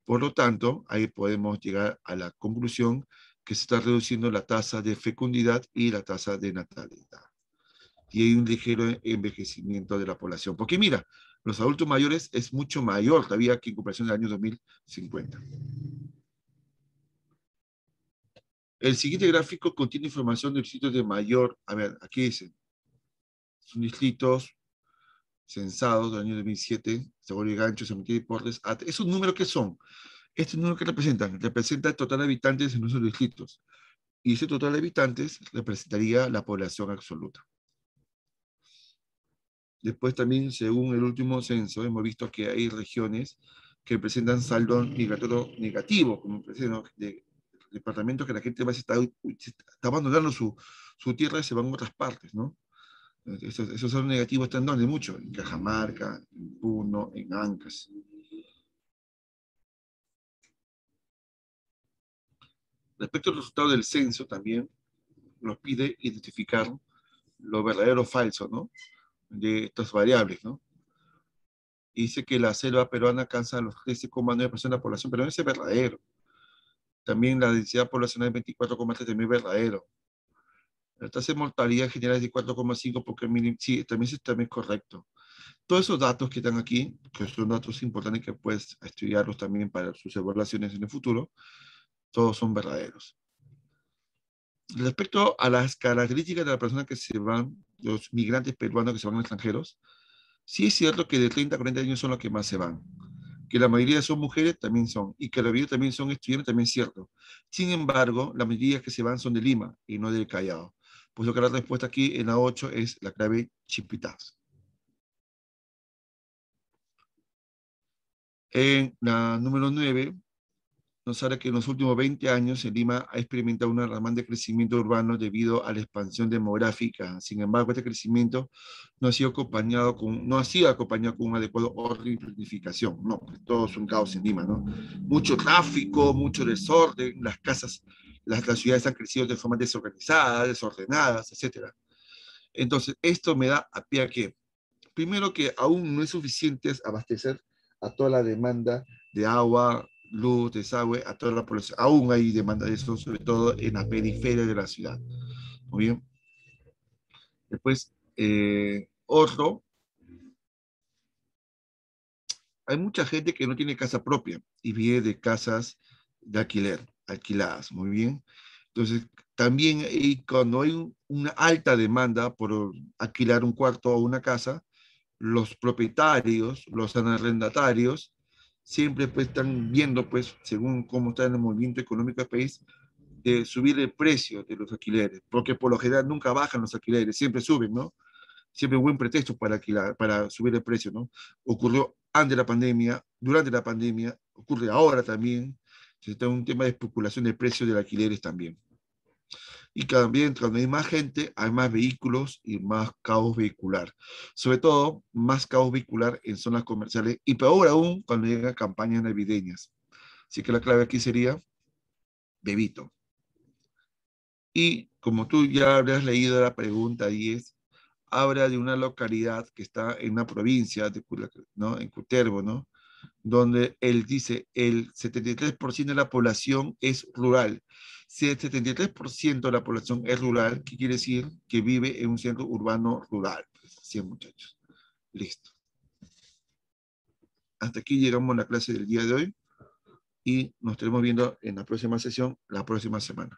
Por lo tanto, ahí podemos llegar a la conclusión que se está reduciendo la tasa de fecundidad y la tasa de natalidad. Y hay un ligero envejecimiento de la población. Porque mira, los adultos mayores es mucho mayor todavía que en comparación del año 2050. El siguiente gráfico contiene información de distritos de mayor, a ver, aquí dice, son distritos censados del año 2007, Seguro y Gancho, Cementerio y Portes. ¿Esos números qué son? Estos números que representan, representa el total de habitantes en esos distritos. Y ese total de habitantes representaría la población absoluta. Después también, según el último censo, hemos visto que hay regiones que presentan saldo migratorio negativo, como de departamentos que la gente más está abandonando su tierra y se van a otras partes, ¿no? Esos saldos negativos están donde mucho, en Cajamarca, en Puno, en Ancas. Respecto al resultado del censo, también nos pide identificar lo verdadero o falso, ¿no? De estas variables, ¿no? Y dice que la selva peruana alcanza los 13,9% de la población, pero no es verdadero. También la densidad poblacional es 24,3, también es verdadero. La tasa de mortalidad general es de 4,5 porque sí, también es correcto. Todos esos datos que están aquí, que son datos importantes que puedes estudiarlos también para sus evaluaciones en el futuro, todos son verdaderos. Respecto a las características de las personas que se van, los migrantes peruanos que se van extranjeros, sí es cierto que de 30 a 40 años son los que más se van. Que la mayoría son mujeres, también son. Y que la mayoría también son estudiantes, también es cierto. Sin embargo, la mayoría que se van son de Lima y no del Callao. Por lo que la respuesta aquí en la 8 es la clave Chipitaz. En la número 9 nos habla que en los últimos 20 años en Lima ha experimentado un alarmante crecimiento urbano debido a la expansión demográfica. Sin embargo, este crecimiento no ha sido acompañado con un adecuado orden y planificación. No, pues todo es un caos en Lima, ¿no? Mucho tráfico, mucho desorden, las casas, las ciudades han crecido de forma desorganizada, desordenadas, etcétera. Entonces, esto me da a pie a que, primero que aún no es suficiente abastecer a toda la demanda de agua, luz, desagüe, a toda la población. Aún hay demanda de eso, sobre todo en la periferia de la ciudad. Muy bien. Después, otro, hay mucha gente que no tiene casa propia y vive de casas de alquiler, alquiladas. Muy bien. Entonces, también cuando hay una alta demanda por alquilar un cuarto o una casa, los propietarios, los arrendatarios, siempre pues están viendo, pues, según cómo está el movimiento económico del país, de subir el precio de los alquileres, porque por lo general nunca bajan los alquileres, siempre suben, ¿no? Siempre un buen pretexto para alquilar, para subir el precio, ¿no? Ocurrió antes de la pandemia, durante la pandemia, ocurre ahora también, se está un tema de especulación de precios de alquileres también. Y también cuando hay más gente, hay más vehículos y más caos vehicular. Sobre todo, más caos vehicular en zonas comerciales y peor aún cuando llegan campañas navideñas. Así que la clave aquí sería bebito. Y como tú ya habrás leído la pregunta 10, habla de una localidad que está en una provincia, ¿no? En Cutervo, ¿no? Donde él dice el 73% de la población es rural. Si el 73% de la población es rural, ¿qué quiere decir? Que vive en un centro urbano rural. Pues, así, muchachos. Listo. Hasta aquí llegamos a la clase del día de hoy. y nos estaremos viendo en la próxima sesión, la próxima semana.